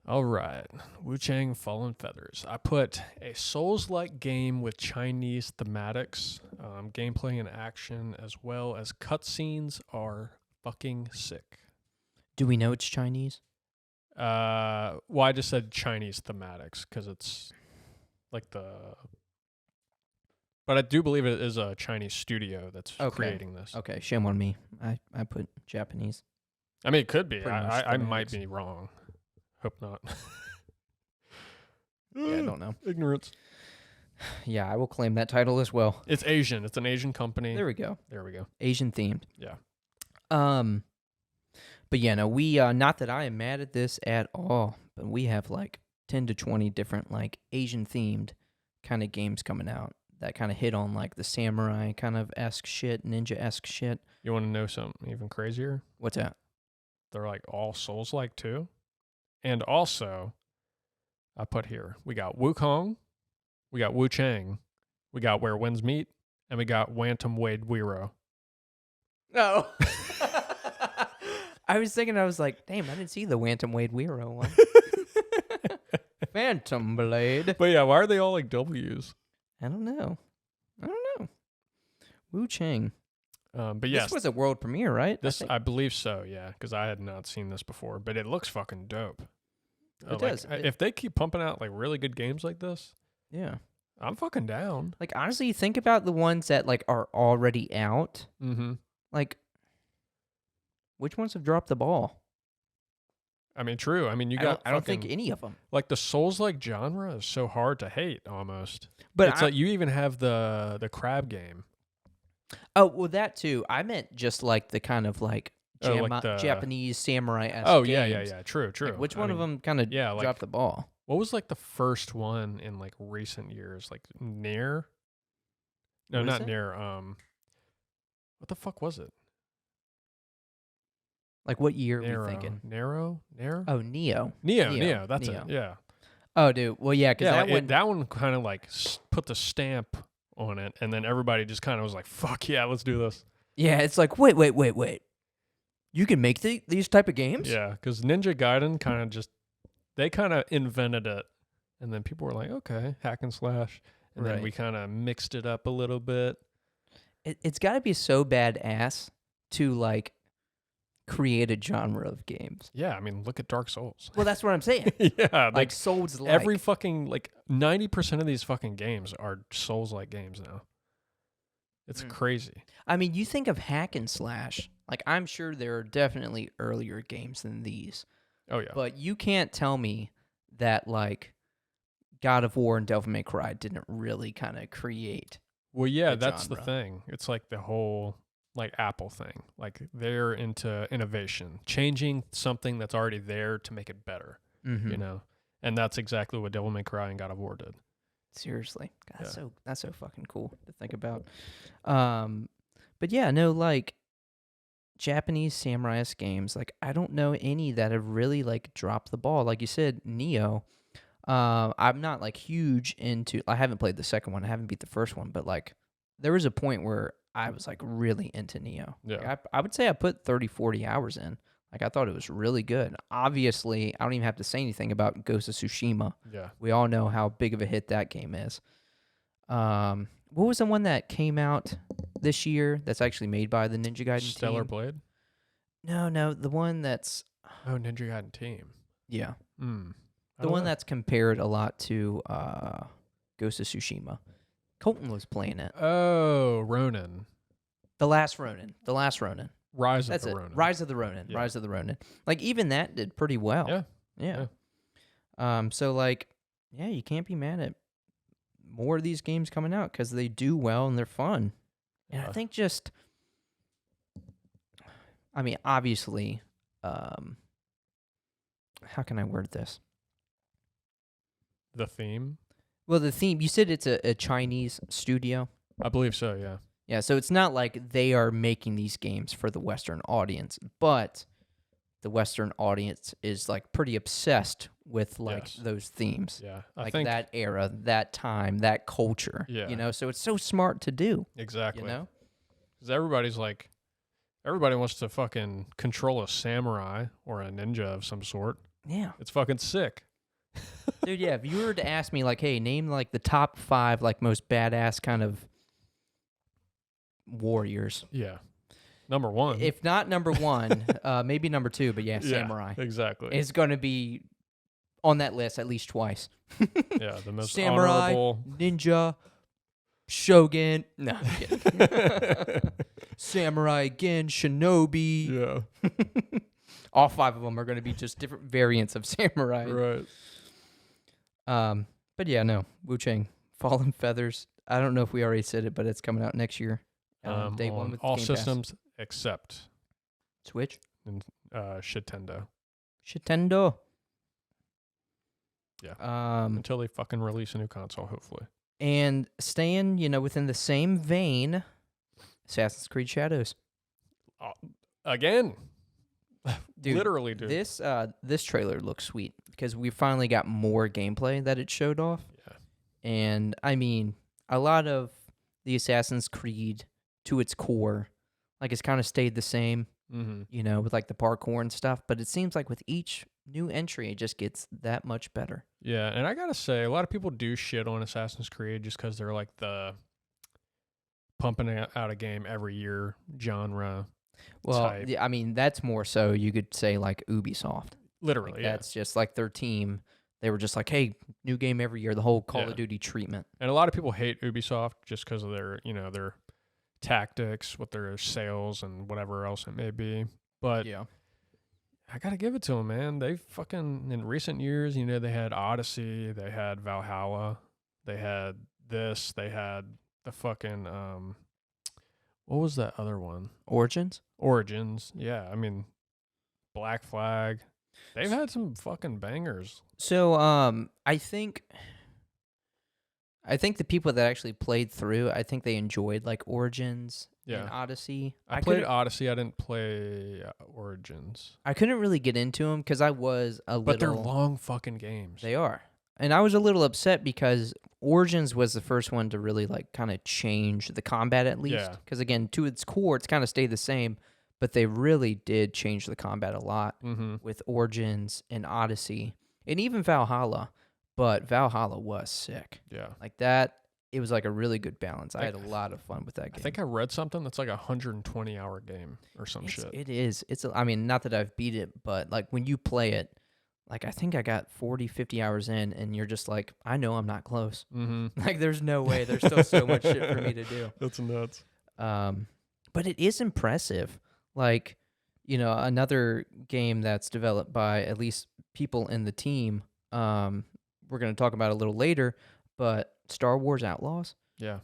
All right. Wu Chang Fallen Feathers. I put a Souls-like game with Chinese thematics. Gameplay and action as well as cutscenes are fucking sick. Do we know it's Chinese? Well, I just said Chinese thematics because it's like but I do believe it is a Chinese studio that's Okay. creating this. Okay, shame on me. I put Japanese. I mean, it could be. Pretty much I might thematics. be wrong. Hope not. Yeah, I don't know. Ignorance. Yeah, I will claim that title as well. It's Asian. It's an Asian company. There we go. There we go. Asian themed. Yeah. But yeah, no, we not that I am mad at this at all, but we have like 10 to 20 different like Asian themed kind of games coming out that kind of hit on like the samurai kind of esque shit, ninja esque shit. You want to know something even crazier? What's that? They're like all Souls-like too. And also, I put here, we got Wukong, we got Wu Chang, we got Where Winds Meet, and we got Wantum Wade Wiro. No. I was thinking, I was like, damn, I didn't see the Wantum Wade Wiro one. Phantom Blade. But yeah, why are they all like W's? I don't know. Wu Chang. But yes, This was a world premiere, right? I believe so, yeah, because I had not seen this before, but it looks fucking dope. It does. If they keep pumping out like really good games like this, Yeah. I'm fucking down. Like, honestly, you think about the ones that like are already out. Mm-hmm. Like, which ones have dropped the ball? I mean, true. I mean, you I got. don't think any of them. Like the Souls-like genre is so hard to hate, almost. But it's like you even have the crab game. Oh, well, that too. I meant just like the kind of like, like the- Japanese samurai-esque Oh games. yeah. True. Like, which one of them kind of yeah, like- dropped the ball? What was like the first one in like recent years? Like Nier? No, What is not it? Nier. What the fuck was it? Like, what year are Nero. we thinking? Nero? Oh, Neo. Neo. That's Neo. it. Yeah. Oh, dude. Well, yeah, because Yeah, that one. that one kind of like put the stamp on it, and then everybody just kind of was like, "Fuck yeah, let's do this." Yeah, it's like, wait. You can make these type of games? Yeah, because Ninja Gaiden kind of they kind of invented it, and then people were like, "Okay, hack and slash," and then Right. we kind of mixed it up a little bit. It's got to be so badass to like create a genre of games. Yeah, I mean, look at Dark Souls. Well, that's what I'm saying. Yeah, Like Souls like. every fucking 90% of these fucking games are Souls-like games now. It's crazy. I mean, you think of hack and slash. Like, I'm sure there are definitely earlier games than these. Oh yeah, But you can't tell me that, like, God of War and Devil May Cry didn't really kind of create. well, yeah, the that's the genre. thing. It's like the whole like Apple thing. Like they're into innovation, changing something that's already there to make it better. Mm-hmm. You know, and that's exactly what Devil May Cry and God of War did. Seriously. God, Yeah. that's so fucking cool to think about. But yeah, no, like, Japanese samurai-esque games, like, I don't know any that have really, like, dropped the ball. Like you said, Neo. I'm not, like, huge into... I haven't played the second one. I haven't beat the first one. But, like, there was a point where I was, like, really into Neo. Yeah. Like, I would say I put 30, 40 hours in. Like, I thought it was really good. Obviously, I don't even have to say anything about Ghost of Tsushima. Yeah. We all know how big of a hit that game is. What was the one that came out this year that's actually made by the Ninja Gaiden Stellar team? Blade. No, the one that's... Oh, Ninja Gaiden Team. Yeah. Hmm. The one that's compared a lot to Ghost of Tsushima. Colton was playing it. Oh, Ronin. The Last Ronin. Rise That's of it. the Ronin. Rise of the Ronin. Yeah. Rise of the Ronin. Like, even that did pretty well. Yeah. Yeah. So, like, yeah, you can't be mad at more of these games coming out because they do well and they're fun. And I Yeah. think just... I mean, obviously, how can I word this? The theme. Well, the theme, you said it's a Chinese studio. I believe so. Yeah. Yeah, so it's not like they are making these games for the Western audience, but the Western audience is like pretty obsessed with like Yes. those themes. Yeah. Like I think that era, that time, that culture. Yeah. You know, so it's so smart to do. exactly. You know? Because everybody wants to fucking control a samurai or a ninja of some sort. Yeah. It's fucking sick. Dude, yeah, if you were to ask me, like, hey, name, like, the top 5, like, most badass kind of warriors. Yeah. Number one. If not number 1, maybe number 2, but yeah, samurai. Exactly. Is going to be on that list at least twice. Yeah. The most Samurai, honorable. ninja, shogun. No, I'm kidding. Samurai again, shinobi. Yeah. All 5 of them are going to be just different variants of samurai. Right. But yeah, no, Wu Chang, Fallen Feathers. I don't know if we already said it, but it's coming out next year. Day one On with all Game Pass. systems except Switch. Shitendo. Nintendo. Yeah. Um, Until they fucking release a new console, hopefully. and staying, within the same vein, Assassin's Creed Shadows. Again. Dude, Literally, dude. This trailer looks sweet because we finally got more gameplay that it showed off. Yeah. And I mean, a lot of the Assassin's Creed to its core, like it's kind of stayed the same, Mm-hmm. with like the parkour and stuff. But it seems like with each new entry, it just gets that much better. Yeah, and I gotta say, a lot of people do shit on Assassin's Creed just because they're like the pumping out a game every year genre. Well, type. I mean, that's more so you could say like Ubisoft. Literally, Like, yeah. that's just like their team. They were just like, hey, new game every year, the whole Call Yeah. of Duty treatment. And a lot of people hate Ubisoft just because of their, their tactics with their sales and whatever else it may be. But Yeah. I gotta give it to them, man. They fucking in recent years, they had Odyssey, they had Valhalla, they had this, they had the fucking what was that other one? Origins? Origins. Yeah, I mean Black Flag. They've had some fucking bangers. So, I think the people that actually played through, I think they enjoyed like Origins and Odyssey. I played Odyssey. I didn't play Origins. I couldn't really get into them because I was a little. But they're long fucking games. They are, and I was a little upset because Origins was the first one to really like kind of change the combat at least. Yeah. Because again, to its core, it's kind of stayed the same, but they really did change the combat a lot with Origins and Odyssey and even Valhalla. But Valhalla was sick. Yeah. Like that, it was like a really good balance. I had a lot of fun with that game. I think I read something that's like a 120-hour game or some shit. It is. I mean, not that I've beat it, but like when you play it, like I think I got 40, 50 hours in, and you're just like, I know I'm not close. Like there's no way. There's still so much shit for me to do. That's nuts. But it is impressive. Like, another game that's developed by at least people in the team, we're going to talk about a little later, but Star Wars Outlaws. Yeah.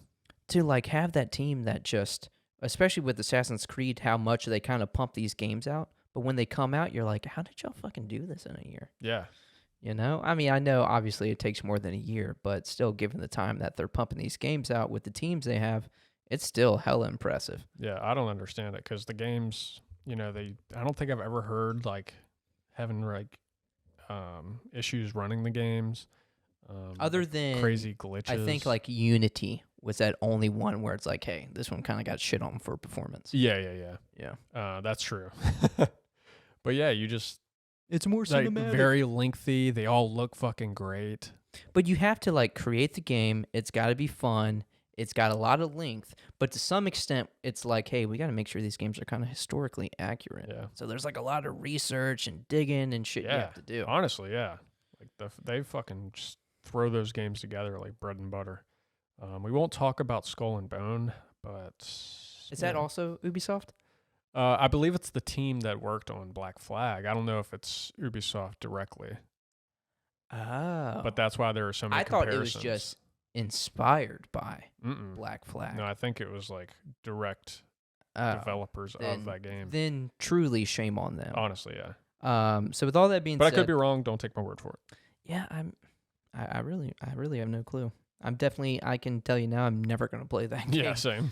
To like have that team that just, especially with Assassin's Creed, how much they kind of pump these games out. But when they come out, you're like, how did y'all fucking do this in a year? Yeah. I mean, I know obviously it takes more than a year, but still given the time that they're pumping these games out with the teams they have, it's still hella impressive. Yeah. I don't understand it because the games, I don't think I've ever heard like having like issues running the games. Other like than crazy glitches. I think like Unity was that only one where it's like, hey, this one kind of got shit on for performance. Yeah. That's true. But yeah, it's more like cinematic. very lengthy. They all look fucking great. But you have to like create the game. It's got to be fun. It's got a lot of length, but to some extent, it's like, hey, we got to make sure these games are kind of historically accurate. Yeah. So there's like a lot of research and digging and shit you have to do. Honestly, yeah. Like they fucking just throw those games together like bread and butter. We won't talk about Skull and Bone, but is that also Ubisoft? I believe it's the team that worked on Black Flag. I don't know if it's Ubisoft directly. Oh, but that's why there are so many. I thought comparisons. it was just inspired by Black Flag. No, I think it was like direct developers of that game. Then truly shame on them. Honestly, yeah. So with all that being said, but I could be wrong. Don't take my word for it. Yeah, I really have no clue. I can tell you now, I'm never gonna play that game. Yeah, same.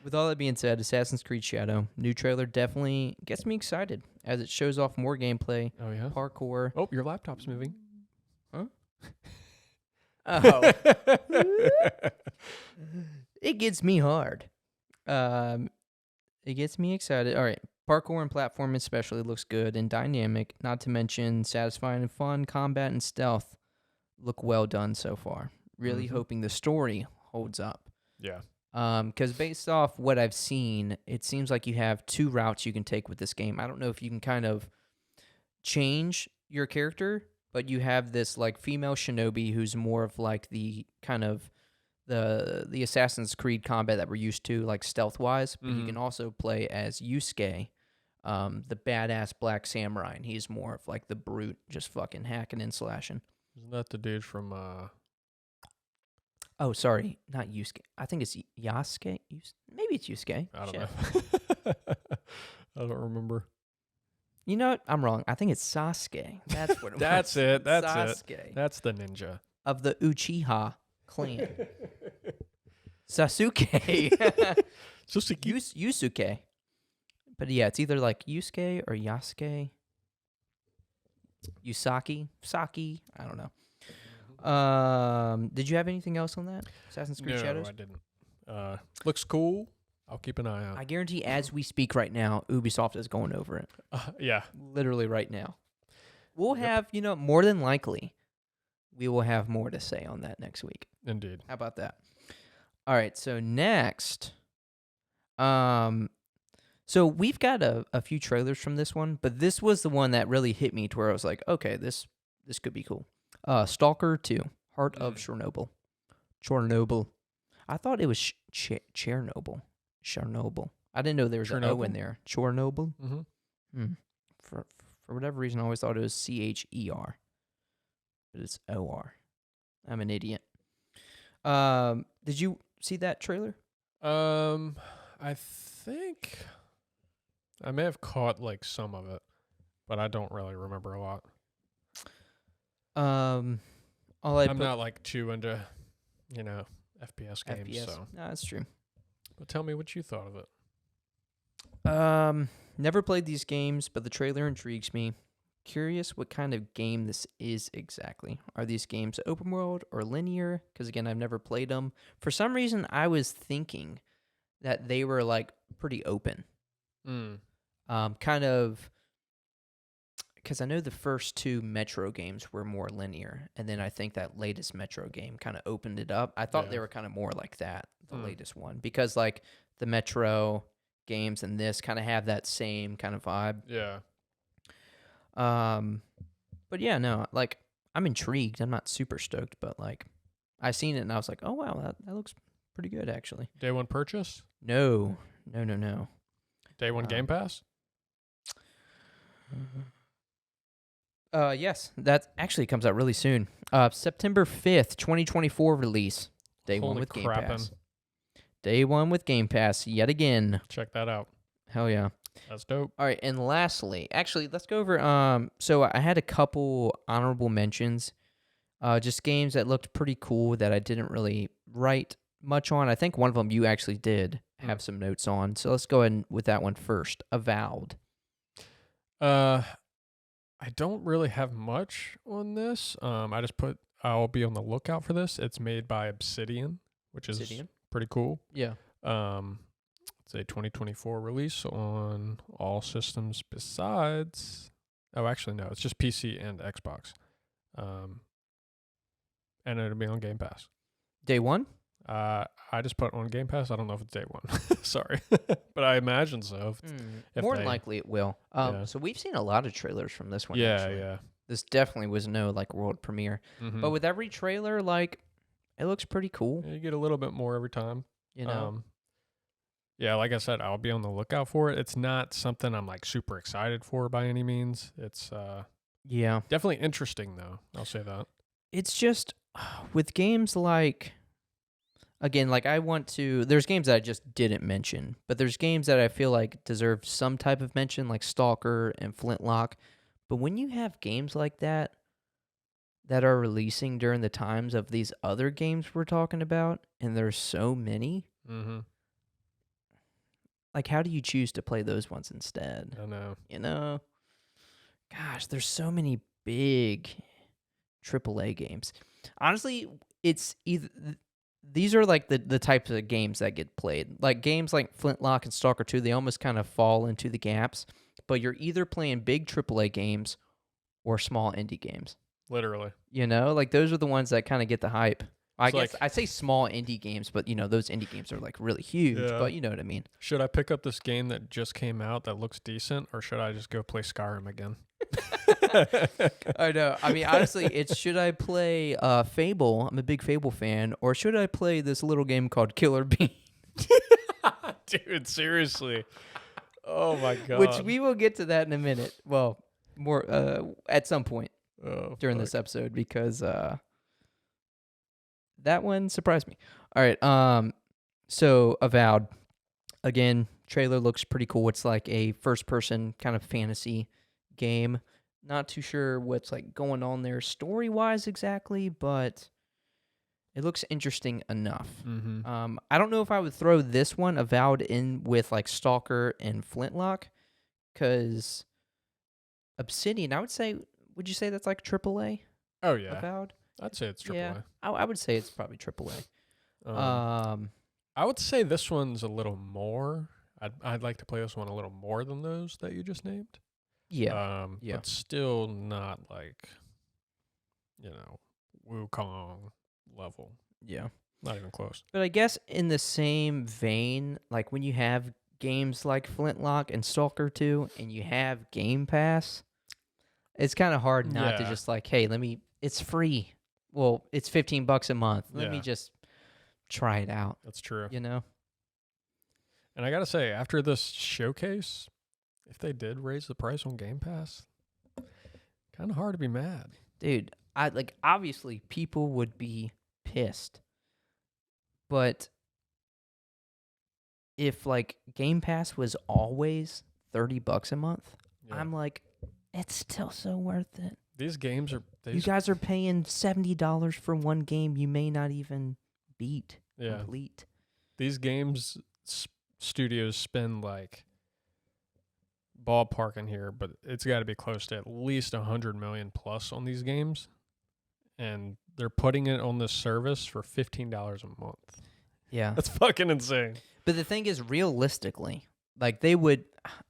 With all that being said, Assassin's Creed Shadow new trailer definitely gets me excited as it shows off more gameplay. Oh yeah, parkour. Oh, your laptop's moving. Huh? Oh, it gets me hard. It gets me excited. All right, parkour and platform especially looks good and dynamic. Not to mention satisfying and fun combat and stealth look well done so far. Really hoping the story holds up. Yeah. Because based off what I've seen, it seems like you have two routes you can take with this game. I don't know if you can kind of change your character, but you have this like female shinobi who's more of like the kind of the Assassin's Creed combat that we're used to, like stealth wise. But you can also play as Yusuke, the badass black samurai, and he's more of like the brute, just fucking hacking and slashing. Isn't that the dude from Oh, sorry, not Yusuke. I think it's Yasuke. Maybe it's Yusuke. I don't Shit. know. I don't remember. You know what? I'm wrong. I think it's Sasuke. That's what it That's was. it. That's Sasuke. it. That's the ninja. Of the Uchiha clan. Sasuke. Yusuke. But yeah, it's either like Yusuke or Yasuke. Yusaki. Saki. I don't know. Did you have anything else on that? Assassin's Creed Shadows? I didn't. Looks cool. I'll keep an eye out. I guarantee as we speak right now, Ubisoft is going over it. Yeah. Literally right now. We'll have, more than likely, we will have more to say on that next week. Indeed. How about that? All right, so next, so we've got a few trailers from this one, but this was the one that really hit me to where I was like, okay, this could be cool. Stalker 2, Heart of Chernobyl. Chernobyl. I thought it was Chernobyl. Chernobyl. I didn't know there was an O in there. Chernobyl. Mm-hmm. For whatever reason, I always thought it was CHER, but it's OR. I'm an idiot. Did you see that trailer? I think I may have caught like some of it, but I don't really remember a lot. I'm not like too into, FPS games. FPS. So No, that's true. But tell me what you thought of it. Never played these games, but the trailer intrigues me. Curious what kind of game this is exactly. Are these games open world or linear? Because again, I've never played them. For some reason, I was thinking that they were like pretty open. Kind of, because I know the first two Metro games were more linear, and then I think that latest Metro game kind of opened it up. I thought they were kind of more like that, the latest one, because like the Metro games and this kind of have that same kind of vibe. Yeah. But yeah, no, like I'm intrigued. I'm not super stoked, but like I seen it and I was like, oh wow, that looks pretty good actually. Day one purchase? No. Day one Game Pass? Yes, that actually comes out really soon. September 5th, 2024 release. Day one with Game Pass. Day one with Game Pass yet again. Check that out. Hell yeah. That's dope. All right, and lastly, actually, let's go over. So I had a couple honorable mentions, just games that looked pretty cool that I didn't really write much on. I think one of them you actually did have some notes on. So let's go ahead with that one first. Avowed. I don't really have much on this. I just put I'll be on the lookout for this. It's made by Obsidian, which is pretty cool. Yeah. It's a 2024 release on all systems besides... Oh, actually, no. It's just PC and Xbox. And it'll be on Game Pass. Day one? I just put on Game Pass. I don't know if it's day one. Sorry. But I imagine so. More than likely it will. So we've seen a lot of trailers from this one. Actually. Yeah. This definitely was no like world premiere. Mm-hmm. But with every trailer, like, it looks pretty cool. You get a little bit more every time. Yeah, like I said, I'll be on the lookout for it. It's not something I'm like super excited for by any means. It's definitely interesting though. I'll say that. It's just with games like, again, like there's games that I just didn't mention, but there's games that I feel like deserve some type of mention, like Stalker and Flintlock. But when you have games like that are releasing during the times of these other games we're talking about, and there's so many, like, how do you choose to play those ones instead? I know. Gosh, there's so many big AAA games. Honestly, it's either... These are like the types of games that get played. Like games like Flintlock and Stalker 2, they almost kind of fall into the gaps. But you're either playing big AAA games or small indie games. Literally. Like those are the ones that kind of get the hype. I guess I say small indie games, but those indie games are like really huge, but you know what I mean. Should I pick up this game that just came out that looks decent, or should I just go play Skyrim again? I know. I mean, honestly, it's should I play Fable? I'm a big Fable fan, or should I play this little game called Killer Bean? Dude, seriously. Oh my god. Which we will get to that in a minute. Well, more at some point during this episode, because That one surprised me. All right. So Avowed, again, trailer looks pretty cool. It's like a first-person kind of fantasy game. Not too sure what's like going on there story-wise exactly, but it looks interesting enough. Mm-hmm. I don't know if I would throw this one, Avowed, in with like Stalker and Flintlock, because Obsidian, would you say that's like AAA? Oh yeah, Avowed? I'd say it's AAA. Yeah, I would say it's probably AAA. Um, I would say this one's a little more. I'd like to play this one a little more than those that you just named. Yeah, yeah, But still not like, Wukong level. yeah. Not even close. But I guess in the same vein, like when you have games like Flintlock and Stalker 2 and you have Game Pass, it's kind of hard not to Yeah. just like, hey, it's free. Well, it's $15 a month. Let me Yeah. just try it out, That's true. you know? And I gotta say, after this showcase, if they did raise the price on Game Pass, kind of hard to be mad. Dude, obviously people would be pissed. But if like Game Pass was always $30 a month, Yeah. I'm like, it's still so worth it. These games are. You guys are paying $70 for one game you may not even beat complete. These games studios spend like ballpark in here, but it's got to be close to at least 100 million plus on these games, and they're putting it on this service for $15 a month. Yeah. That's fucking insane. But the thing is, realistically, like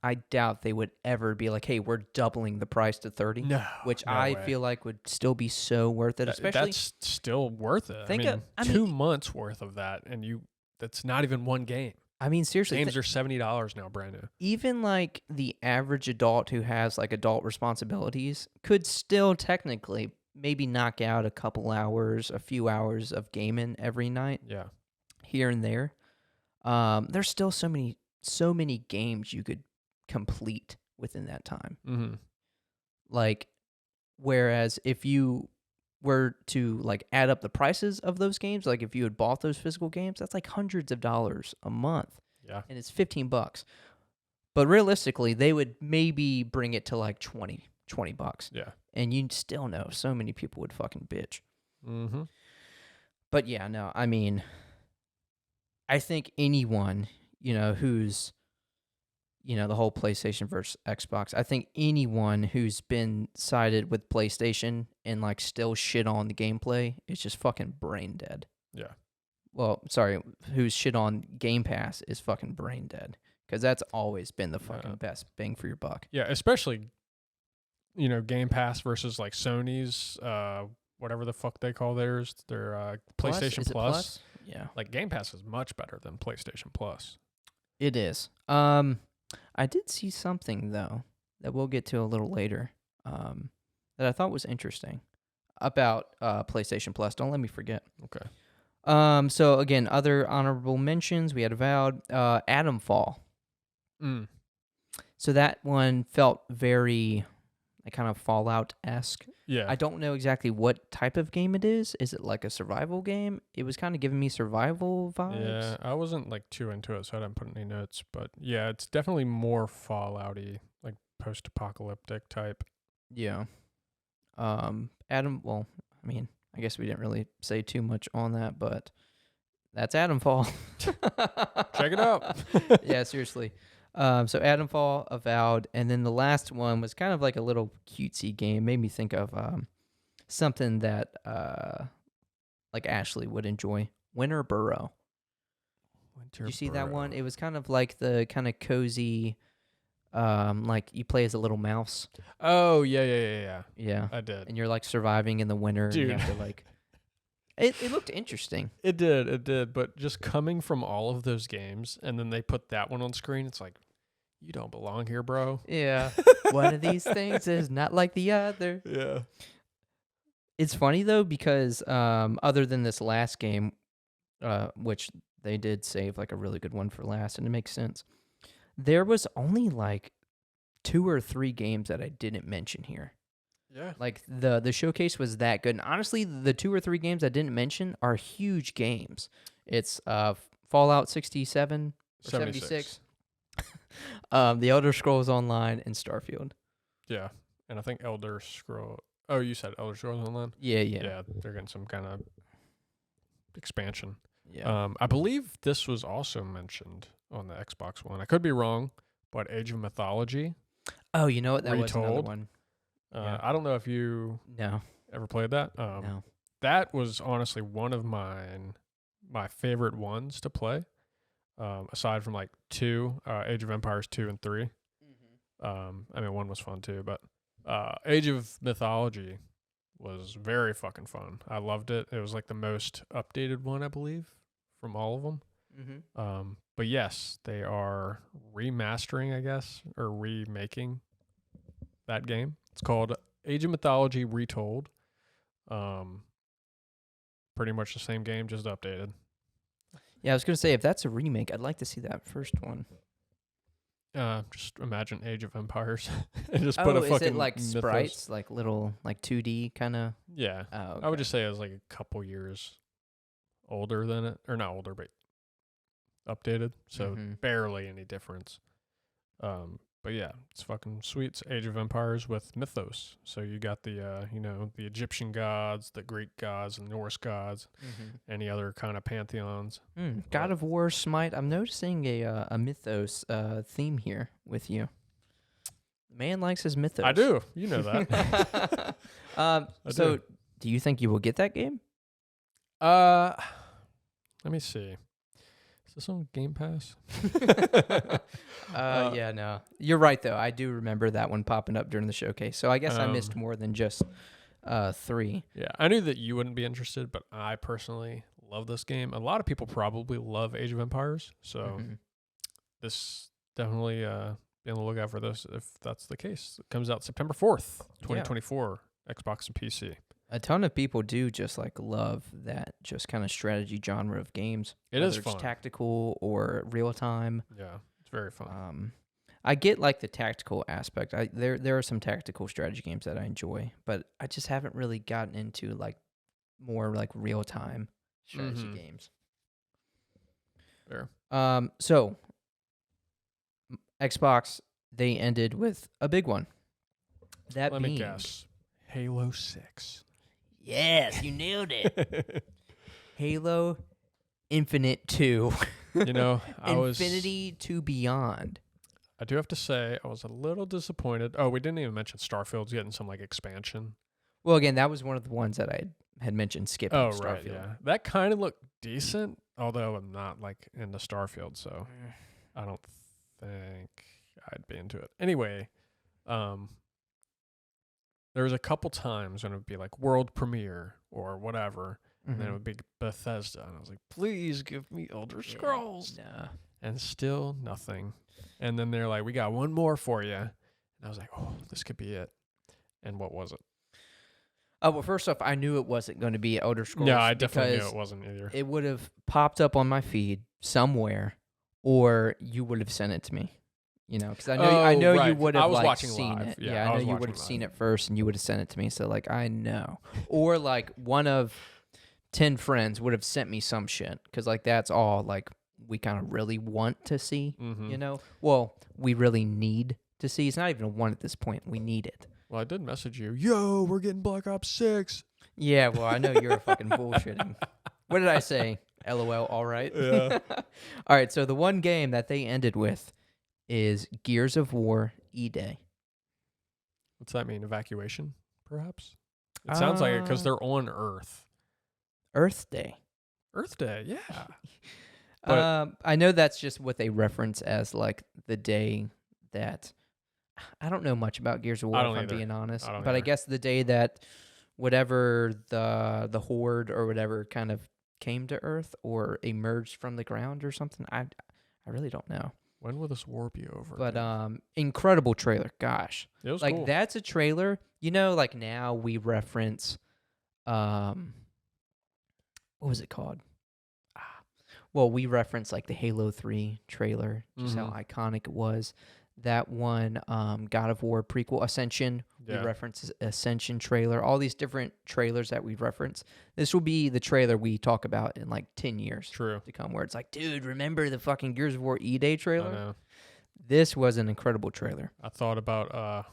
I doubt they would ever be like, hey, we're doubling the price to 30. No. Which no I way. feel like would still be so worth it, especially. That's still worth it. Think I mean, 2 mean- months worth of that, and that's not even one game. I mean, seriously. Games are $70 now, brand new. Even like the average adult who has like adult responsibilities could still technically maybe knock out a couple hours, a few hours of gaming every night Yeah. here and there. There's still so many games you could complete within that time. Mm-hmm. Like, whereas if you were to like add up the prices of those games, like if you had bought those physical games, that's like hundreds of dollars a month. Yeah. And it's $15. But realistically, they would maybe bring it to like $20. Yeah. And you still know so many people would fucking bitch. Mm-hmm. But yeah, no, I mean, I think anyone, who's, the whole PlayStation versus Xbox, I think anyone who's been sided with PlayStation and like still shit on the gameplay is just fucking brain dead. Yeah. Well, sorry, who's shit on Game Pass is fucking brain dead. Because that's always been the fucking best bang for your buck. Yeah, especially, Game Pass versus like Sony's, whatever the fuck they call theirs, their PlayStation Is it Plus. Yeah. Like Game Pass is much better than PlayStation Plus. It is. I did see something though that we'll get to a little later, that I thought was interesting about PlayStation Plus. Don't let me forget. Okay. So again, other honorable mentions, we had Avowed, Atomfall. Mm. So that one felt very like kind of Fallout-esque. Yeah. I don't know exactly what type of game it is. Is it like a survival game? It was kind of giving me survival vibes. Yeah, I wasn't like too into it, so I didn't put any notes. But yeah, it's definitely more Fallout-y, like post-apocalyptic type. Yeah. Well, I mean, I guess we didn't really say too much on that, but that's Atomfall. Check it out. Yeah, seriously. So Atomfall, Avowed, and then the last one was kind of like a little cutesy game. Made me think of something that like Ashley would enjoy. Winter Burrow. Did you see that one? It was kind of like the kind of cozy, like you play as a little mouse. Oh, yeah. Yeah. I did. And you're like surviving in the winter. Dude. And you have to like. It looked interesting. It did. But just coming from all of those games, and then they put that one on screen, it's like, you don't belong here, bro. Yeah. One of these things is not like the other. Yeah. It's funny though because other than this last game, which they did save like a really good one for last, and it makes sense. There was only like 2 or 3 games that I didn't mention here. Yeah. Like the showcase was that good. And honestly, the 2 or 3 games I didn't mention are huge games. It's Fallout 67 or 76, The Elder Scrolls Online, and Starfield. Yeah. And I think Elder Scroll. Oh, you said Elder Scrolls Online? Yeah, yeah, Yeah, they're getting some kind of expansion. yeah. I believe this was also mentioned on the Xbox One. I could be wrong, but Age of Mythology Oh, you know what? That was another Retold. one. Yeah. I don't know if you No, ever played that. no. That was honestly one of my favorite ones to play. Aside from like 2, Age of Empires 2 and 3. I mean, 1 was fun too, but Age of Mythology was very fucking fun. I loved it. It was like the most updated one, I believe, from all of them. But yes, they are remastering, I guess, or remaking that game. It's called Age of Mythology Retold. Pretty much the same game, just updated. Yeah, I was gonna say if that's a remake, I'd like to see that first one. Just imagine Age of Empires and just put a is fucking it like mythos. sprites, like little like 2D kind of? Yeah, Oh, I would just say it was like a couple years older than it, or not older, but updated. So barely any difference. But yeah, it's fucking sweet. It's Age of Empires with mythos. So you got the the Egyptian gods, the Greek gods, and Norse gods, any other kind of pantheons. God of War, Smite. I'm noticing a mythos theme here with you. The man likes his mythos. I do. You know that. So, do you think you will get that game? Let me see. Is this on Game Pass? Yeah, no. You're right, though. I do remember that one popping up during the showcase. So I guess I missed more than just 3. Yeah, I knew that you wouldn't be interested, but I personally love this game. A lot of people probably love Age of Empires, so this definitely be on the lookout for this if that's the case. It comes out September 4th, 2024, Xbox and PC. A ton of people do just like love that just kind of strategy genre of games. It is fun. It's tactical or real time. Yeah, it's very fun. I get like the tactical aspect. There are some tactical strategy games that I enjoy, but I just haven't really gotten into like more like real time strategy games. Fair. So Xbox, they ended with a big one. Let me guess. Halo 6. Yes, you nailed it. Halo Infinite 2. Infinity to Beyond. I do have to say, I was a little disappointed. Oh, we didn't even mention Starfield's getting some like expansion. Well, again, that was one of the ones that I had mentioned skipping. Oh, Starfield. right, yeah. That kind of looked decent, although I'm not like into Starfield, so I don't think I'd be into it. Anyway, there was a couple times when it would be like world premiere or whatever, and then it would be Bethesda, and I was like, please give me Elder Scrolls. Nah. And still nothing. And then they're like, we got one more for you. And I was like, oh, this could be it. And what was it? Oh, well, first off, I knew it wasn't going to be Elder Scrolls. Yeah, I definitely knew it wasn't either. It would have popped up on my feed somewhere, or you would have sent it to me. Because I know right. you would have watching seen live. it. Yeah, I know you would have seen it first, and you would have sent it to me. So like, I know, or like one of 10 friends would have sent me some shit because like that's all like we kind of really want to see. Well, we really need to see. It's not even a one at this point. We need it. Well, I did message you. Yo, we're getting Black Ops 6. Yeah, well, I know you're fucking bullshitting. What did I say? LOL. All right. Yeah. All right. So the one game that they ended with is Gears of War E-Day. What's that mean? Evacuation, perhaps? It sounds like it because they're on Earth. Earth Day. Earth Day, yeah. I know that's just what they reference as like the day that I don't know much about Gears of War if I'm being honest. But I guess the day that whatever the horde or whatever kind of came to Earth or emerged from the ground or something. I really don't know. When will this war be over? But incredible trailer. Gosh. It was like cool. That's a trailer. Like now we reference what was it called? Well, we reference like the Halo 3 trailer, just how iconic it was. That one, God of War prequel, Ascension. Yeah. We reference Ascension trailer. All these different trailers that we reference. This will be the trailer we talk about in like 10 years True. to come, where it's like, dude, remember the fucking Gears of War E-Day I trailer? know. This was an incredible trailer. I thought about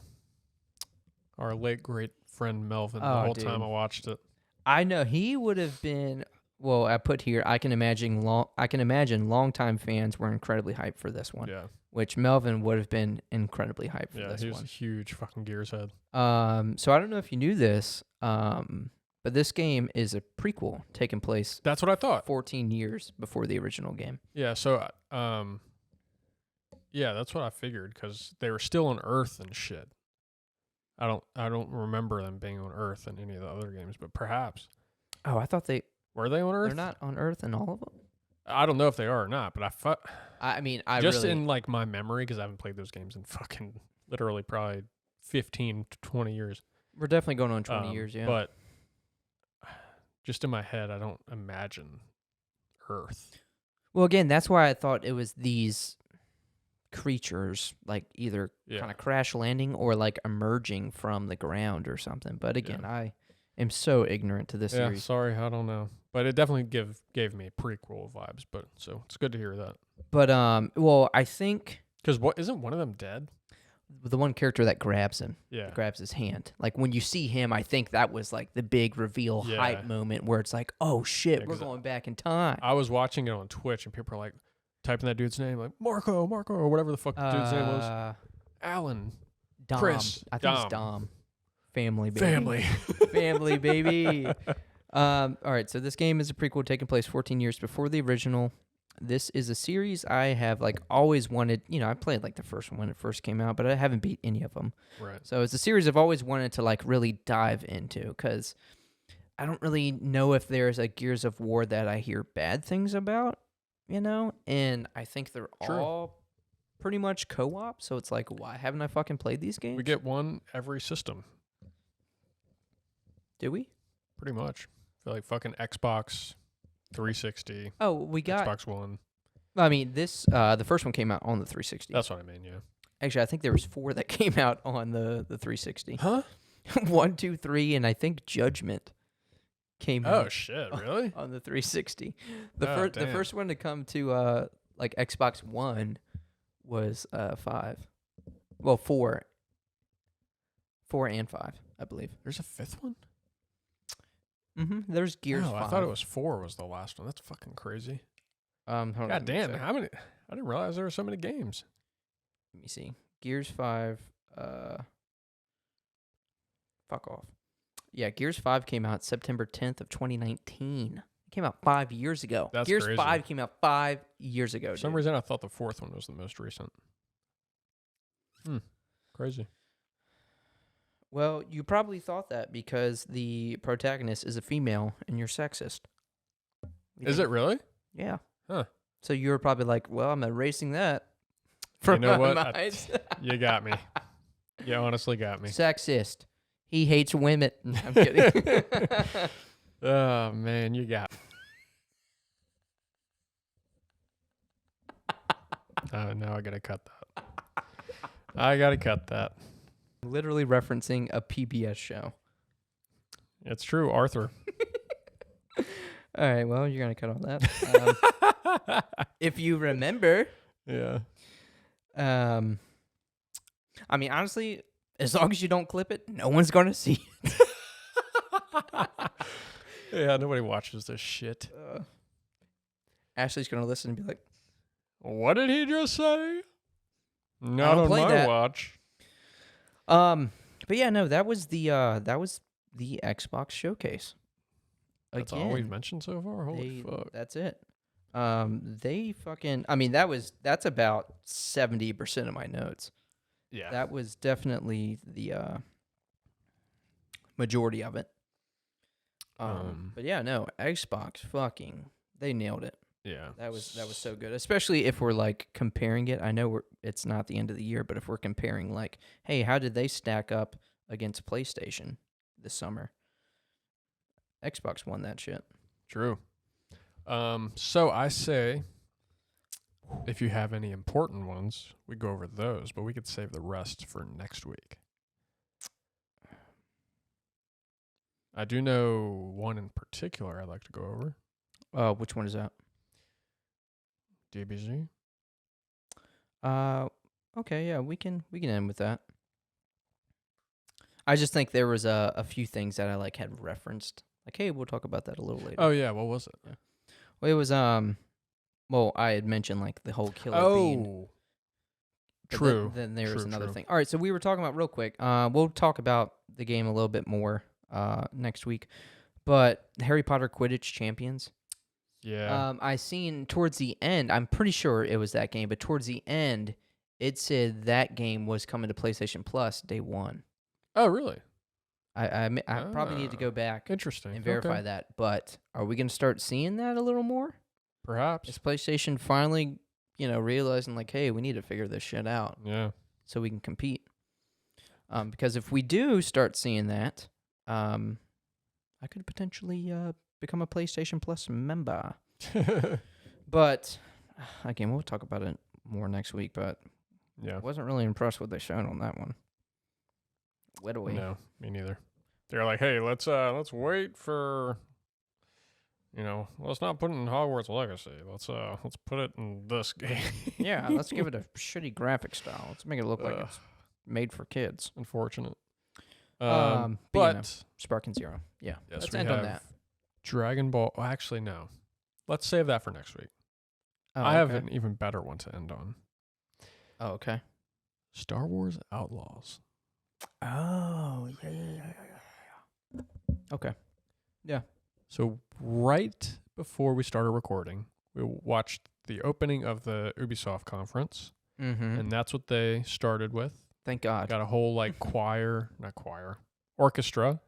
our late great friend Melvin the Oh, whole dude. time I watched it. I know he would have been. Well, I put here. I can imagine longtime fans were incredibly hyped for this one. Yeah. Which Melvin would have been incredibly hyped for Yeah, this he was one. a huge fucking Gears head. So I don't know if you knew this, but this game is a prequel taking place That's what I thought. 14 years before the original game. Yeah, so yeah, that's what I figured because they were still on Earth and shit. I don't remember them being on Earth in any of the other games, but perhaps Oh, I thought were they on Earth? they're not on Earth in all of them. I don't know if they are or not, but I mean, I just really, in like my memory because I haven't played those games in fucking literally probably 15 to 20 years. we're definitely going on 20 years, yeah. But just in my head, I don't imagine Earth. Well, again, that's why I thought it was these creatures, like either Yeah. kind of crash landing or like emerging from the ground or something. But again, Yeah. I am so ignorant to this Yeah, series. sorry, I don't know. But it definitely gave me prequel vibes, but so it's good to hear that. But well, I think Because what isn't one of them dead? the one character that grabs him, Yeah. grabs his hand. Like when you see him, I think that was like the big reveal Yeah. hype moment where it's like, oh shit, Yeah, we're 'cause going back in time. I was watching it on Twitch and people are like typing that dude's name, like Marco, or whatever the fuck the dude's name was. Alan. Dom. Chris, I think it's Dom. Dom. Family, baby. Family. Family, baby. All right, so this game is a prequel taking place 14 years before the original. This is a series I have like always wanted. You know, I played like the first one when it first came out, but I haven't beat any of them. Right. So it's a series I've always wanted to like really dive into because I don't really know if there's a Gears of War that I hear bad things about, you know? And I think they're True. all pretty much co-op, so it's like, why haven't I fucking played these games? We get one every system, Do we? pretty much. I feel like fucking Xbox 360, Oh, we got. Xbox One. I mean, this the first one came out on the 360. That's what I mean, yeah. Actually, I think there was 4 that came out on the 360. Huh? 1, 2, 3, and I think Judgment came Oh out shit, really? on the 360. Oh, The damn. first one to come to like Xbox One was 5. Well, 4. 4 and 5, I believe. There's a fifth one? There's Gears Oh, 5. I thought it was 4 was the last one. That's fucking crazy. Hold on, God damn, let how many? I didn't realize there were so many games. me see. Gears 5. Fuck off. Yeah, Gears 5 came out September 10th of 2019. It came out 5 years ago. That's Gears crazy. 5 came out 5 years ago. For some dude. reason, I thought the fourth one was the most recent. Crazy. Well, you probably thought that because the protagonist is a female and you're sexist. Is it really? Yeah. Huh. So you were probably like, well, I'm erasing that. You From know my what? mind. You got me. You honestly got me. Sexist. He hates women. I'm kidding. Oh, man, you got me. Oh, now I got to cut that. I got to cut that. Literally referencing a PBS show. It's true, Arthur. All right, well, you're going to cut all that. If you remember, Yeah. I mean, honestly, as long as you don't clip it, no one's going to see it. Yeah, nobody watches this shit. Ashley's going to listen and be like, What did he just say? Not don't on play my that. watch. but yeah, no, that was the Xbox showcase. That's all we've mentioned so far? Holy fuck. That's it. They fucking, I mean, that's about 70% of my notes. Yeah. That was definitely the majority of it. But yeah, no, Xbox fucking, they nailed it. Yeah. That was so good, especially if we're like comparing it. I know it's not the end of the year, but if we're comparing like, hey, how did they stack up against PlayStation this summer? Xbox won that shit. True. So I say if you have any important ones, we go over those, but we could save the rest for next week. I do know one in particular I'd like to go over. Which one is that? DBZ. Okay, yeah, we can end with that. I just think there was a few things that I like had referenced. Like, hey, we'll talk about that a little later. Oh yeah, what was it? Yeah. Well, it was well, I had mentioned like the whole killer bean. But True. Then there was another true. thing. All right, so we were talking about real quick. We'll talk about the game a little bit more next week. But Harry Potter Quidditch Champions. Yeah. I seen towards the end. I'm pretty sure it was that game, but towards the end, it said that game was coming to PlayStation Plus day one. Oh really? I probably need to go back Interesting. and verify Okay. that. But are we going to start seeing that a little more? Perhaps. Is PlayStation finally, realizing like, hey, we need to figure this shit out Yeah. so we can compete? Because if we do start seeing that, I could potentially become a PlayStation Plus member. But again, we'll talk about it more next week. But Yeah. I wasn't really impressed with what they showed on that one. What do we? No, me neither. They're like, hey, let's wait for, let's not put it in Hogwarts Legacy. Let's put it in this game. Yeah, let's give it a shitty graphic style. Let's make it look like Ugh. it's made for kids. Unfortunate. But But Sparking Zero. Yeah, yes, let's we end have on that. Dragon Ball. Oh, actually, no. Let's save that for next week. Oh, I have okay. an even better one to end on. Oh, okay. Star Wars Outlaws. Oh, yeah. Okay. So right before we started recording, we watched the opening of the Ubisoft conference, Mm-hmm. and that's what they started with. Thank God. Got a whole orchestra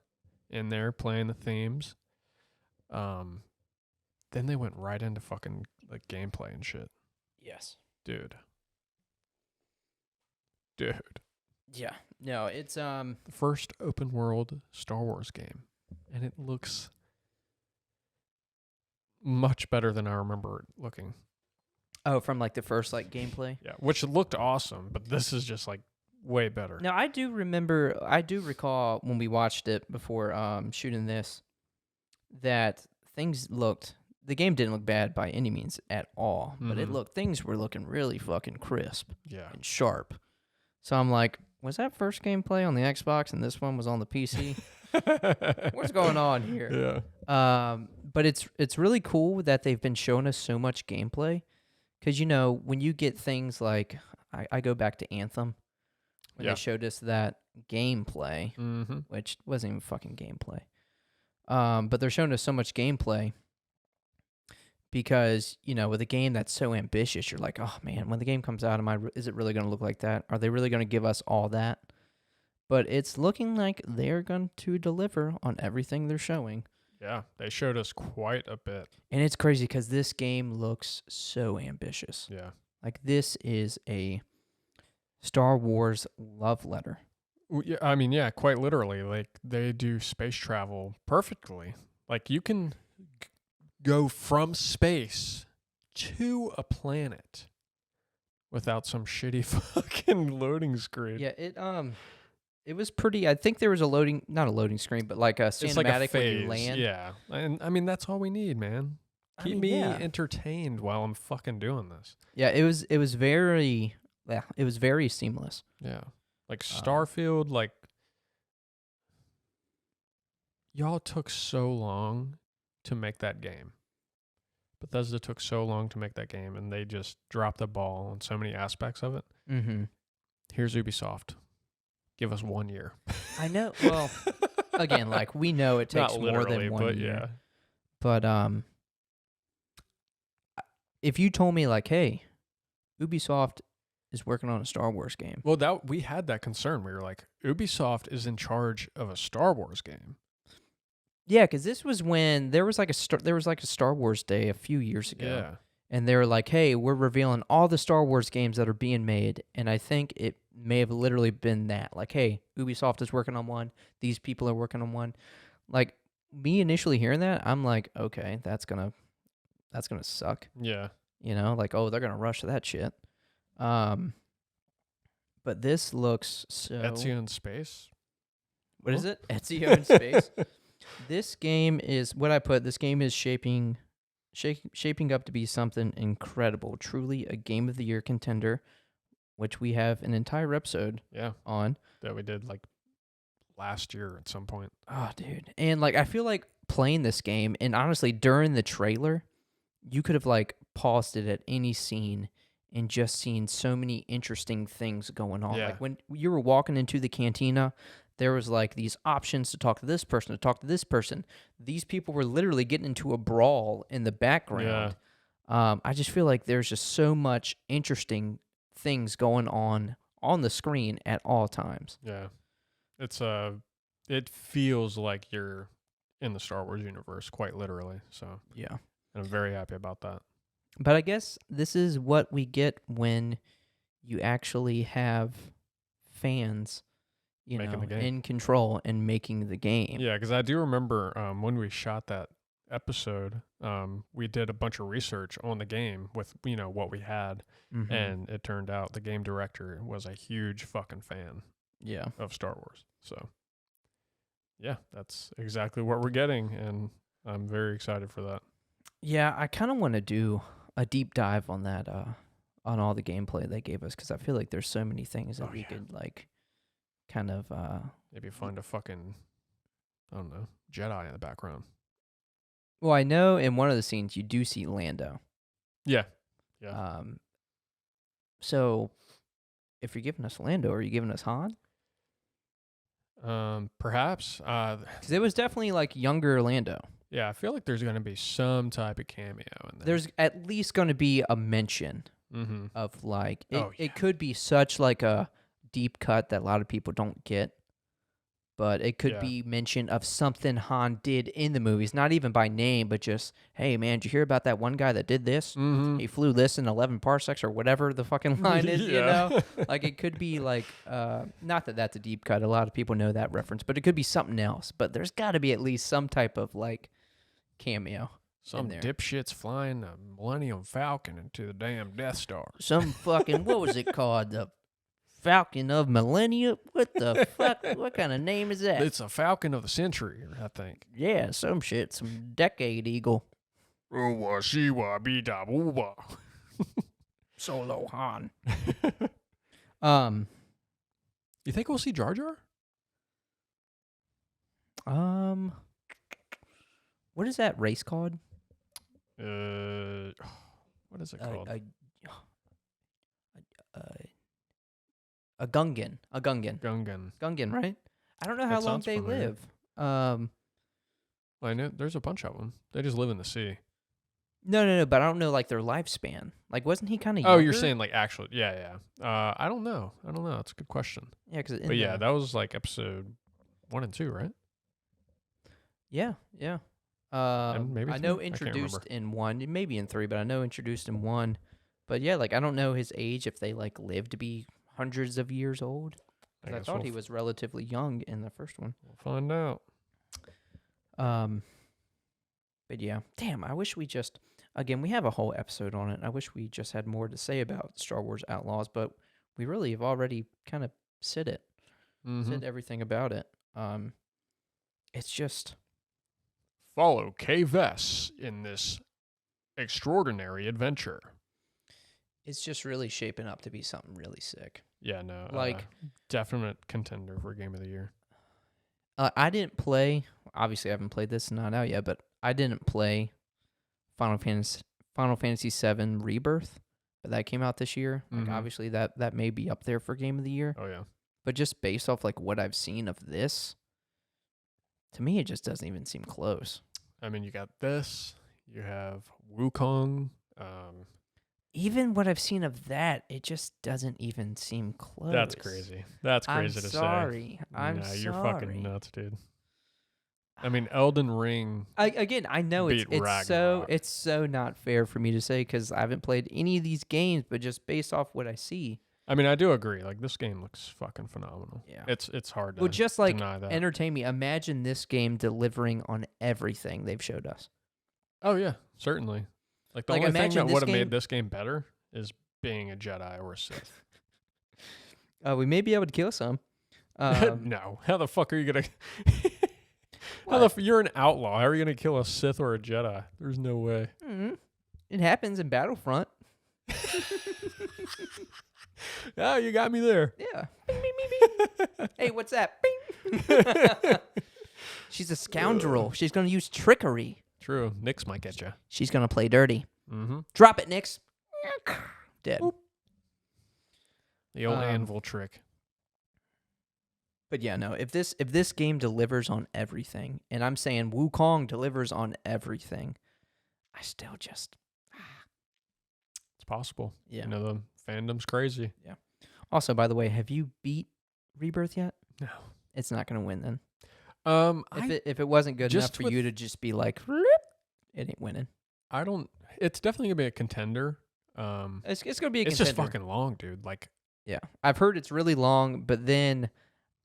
in there playing the themes. Then they went right into fucking like gameplay and shit. Yes. Dude. Yeah. No, it's The first open world Star Wars game. And it looks much better than I remember it looking. Oh, from like the first like gameplay. Yeah, which looked awesome, but this is just like way better. Now I do recall when we watched it before shooting this that the game didn't look bad by any means at all, but Mhm. things were looking really fucking crisp Yeah. and sharp. So I'm like, was that first gameplay on the Xbox and this one was on the PC? What's going on here? Yeah. But it's really cool that they've been showing us so much gameplay, because when you get things like I go back to Anthem when Yeah. they showed us that gameplay, Mm-hmm. which wasn't even fucking gameplay. But they're showing us so much gameplay because with a game that's so ambitious, you're like, oh man, when the game comes out, is it really going to look like that? Are they really going to give us all that? But it's looking like they're going to deliver on everything they're showing. Yeah, they showed us quite a bit. And it's crazy because this game looks so ambitious. Yeah. Like, this is a Star Wars love letter. Yeah, I mean, yeah, quite literally. Like, they do space travel perfectly. Like, you can go from space to a planet without some shitty fucking loading screen. Yeah, it was pretty. I think there was not a loading screen, but like a cinematic It's like a phase. when you land. Yeah. And I mean, that's all we need, man. Keep me entertained while I'm fucking doing this. Yeah, it was very seamless. Yeah. Like Starfield, like y'all took so long to make that game. Bethesda took so long to make that game, and they just dropped the ball on so many aspects of it. Mm-hmm. Here's Ubisoft. Give us 1 year. I know. Well, again, like we know it takes Not more literally, than 1 but year. yeah. But if you told me like, hey, Ubisoft is working on a Star Wars game. Well, we had that concern. We were like, Ubisoft is in charge of a Star Wars game. Yeah, because this was when there was like a Star Wars Day a few years ago. Yeah. And they were like, hey, we're revealing all the Star Wars games that are being made. And I think it may have literally been that. Like, hey, Ubisoft is working on one. These people are working on one. Like, me initially hearing that, I'm like, okay, that's gonna suck. Yeah. You know, like, oh, they're gonna rush that shit. Um, but this looks so. Ezio in space. What is Huh? it? Ezio in space. This game is what I put. This game is shaping up to be something incredible. Truly a game of the year contender, which we have an entire episode Yeah, on. that we did like last year at some point. Oh, dude. And like I feel like playing this game, and honestly, during the trailer, you could have like paused it at any scene and just seen so many interesting things going on. Yeah. Like when you were walking into the cantina, there was like these options to talk to this person, to talk to this person. These people were literally getting into a brawl in the background. I just feel like there's just so much interesting things going on the screen at all times. Yeah. It's it feels like you're in the Star Wars universe, quite literally. So Yeah. I'm very happy about that. But I guess this is what we get when you actually have fans, Making the game. in control and making the game. Yeah, because I do remember when we shot that episode, we did a bunch of research on the game with what we had, Mhm. and it turned out the game director was a huge fucking fan Yeah. of Star Wars. So yeah, that's exactly what we're getting, and I'm very excited for that. Yeah, I kind of want to do a deep dive on that, on all the gameplay they gave us, because I feel like there's so many things that Oh, we yeah. could like, kind of. Maybe find a fucking, I don't know, Jedi in the background. Well, I know in one of the scenes you do see Lando. Yeah. Yeah. So, if you're giving us Lando, are you giving us Han? Perhaps. Because it was definitely like younger Lando. Yeah, I feel like there's going to be some type of cameo in there. There's at least going to be a mention Mm-hmm. of like it. Oh, yeah. It could be such like a deep cut that a lot of people don't get, but it could Yeah. be mention of something Han did in the movies, not even by name, but just, hey man, did you hear about that one guy that did this? Mm-hmm. He flew this in 11 parsecs or whatever the fucking line is, Yeah. Like it could be like, not that that's a deep cut. A lot of people know that reference, but it could be something else. But there's got to be at least some type of like cameo. Some there. dipshit's flying a Millennium Falcon into the damn Death Star. Some fucking, what was it called? The Falcon of Millennia? What the fuck? What kind of name is that? It's a Falcon of the Century, I think. Yeah, some shit. Some decade eagle. Uwa shiwa bida booba. Solo Han. You think we'll see Jar Jar? What is that race called? What is it called? A Gungan. A Gungan. Gungan. Gungan, right? I don't know how That long sounds they familiar. live. I know there's a bunch of them. They just live in the sea. No, but I don't know like their lifespan. Like, wasn't he kind of? Oh, you're saying like actually? Yeah. I don't know. That's a good question. Yeah, because But yeah, that was like episode 1 and 2, right? yeah. And maybe I know 3? I can't introduced remember. in 1, maybe in 3, but I know introduced in 1. But yeah, like I don't know his age if they like live to be hundreds of years old. 'Cause I guess thought we'll he was relatively young in the first one. We'll find out. But yeah, damn, I wish we just, again, we have a whole episode on it. I wish we just had more to say about Star Wars Outlaws, but we really have already kind of said everything about it. It's just, Follow Kay Vess in this extraordinary adventure. it's just really shaping up to be something really sick. Yeah, no. Like- definite contender for Game of the Year. I didn't play, obviously I haven't played this, not out yet, but I didn't play Final Fantasy VII Rebirth, but that came out this year. Like Mhm. obviously that may be up there for Game of the Year. Oh yeah. But just based off like what I've seen of this, to me it just doesn't even seem close. I mean, you got this. You have Wukong. Even what I've seen of that, it just doesn't even seem close. That's crazy. That's crazy to say. I'm Nah, sorry. you're fucking nuts, dude. I mean, Elden Ring. I know beat Ragnarok. it's so not fair for me to say because I haven't played any of these games, but just based off what I see, I mean, I do agree. Like, this game looks fucking phenomenal. Yeah. It's hard to well, just like deny that. entertain me. Imagine this game delivering on everything they've showed us. Oh yeah, certainly. Like the Like, only thing imagine that this would have game- made this game better is being a Jedi or a Sith. We may be able to kill some. No, how the fuck are you gonna? What? You're an outlaw. How are you gonna kill a Sith or a Jedi? There's no way. It happens in Battlefront. Oh, you got me there. Yeah. Bing, bing, bing, bing. Hey, what's that? Bing. She's a scoundrel. She's going to use trickery. True. Nix might get you. She's going to play dirty. Mm-hmm. Drop it, Nix. Dead. Oop. The old anvil trick. But yeah, no. If this game delivers on everything, and I'm saying Wukong delivers on everything, I still just It's possible. yeah. You know, the fandom's crazy. Also, by the way, have you beat Rebirth yet? No. It's not going to win then. I If it wasn't good enough just for with- you to just be like, it ain't winning. don't. It's definitely gonna be a contender. It's going to be a It's contender. just fucking long, dude. Like, Yeah. I've heard it's really long, but then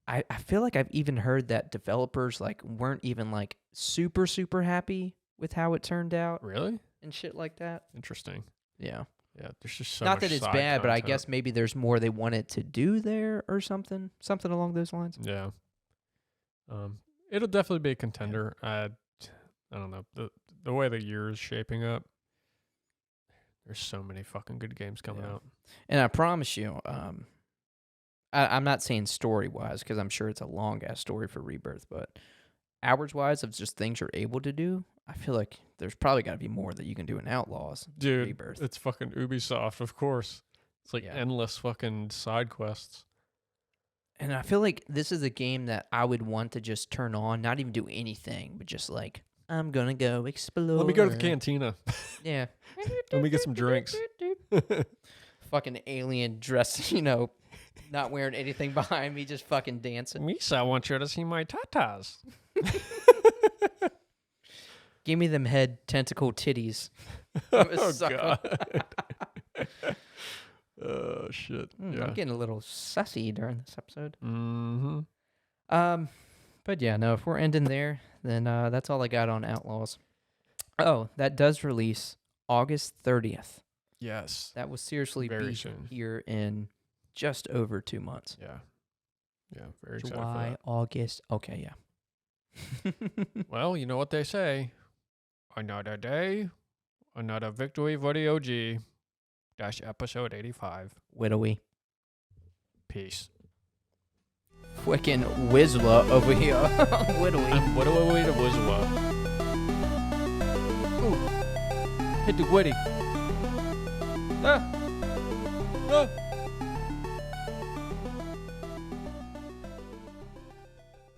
I feel like I've even heard that developers like weren't even like super, super happy with how it turned out really and shit like that. Interesting. Yeah. Yeah, there's just so Not much that it's side bad, but I content. guess maybe there's more they wanted to do there or something. Something along those lines. Yeah. It'll definitely be a contender. I don't know. The way the year is shaping up, there's so many fucking good games coming Yeah. out. And I promise you, I'm not saying story-wise because I'm sure it's a long-ass story for Rebirth, but hours-wise of just things you're able to do, I feel like there's probably got to be more that you can do in Outlaws. Dude, Rebirth. it's fucking Ubisoft, of course. It's like Yeah. endless fucking side quests. And I feel like this is a game that I would want to just turn on, not even do anything, but just like, I'm going to go explore. Let me go to the cantina. Yeah. Let me get some drinks. Fucking alien dressed, not wearing anything behind me, just fucking dancing. Misa, I want you to see my tatas. Give me them head tentacle titties. I'm a Oh, sucker. God. Oh, shit. Yeah. I'm getting a little sussy during this episode. Mm-hmm. But yeah, no, if we're ending there, then that's all I got on Outlaws. Oh, that does release August 30th. Yes. That will seriously Very be soon. here in just over 2 months. Yeah. Yeah, very excited for July, that. August. Okay, yeah. Well, you know what they say. Another day, another victory for the OG. Dash episode 85. Widowy. Peace. Fucking Whizzler over here. Widowy. What do we to Wizwa? Hit the Gwitty. Ah! Ah!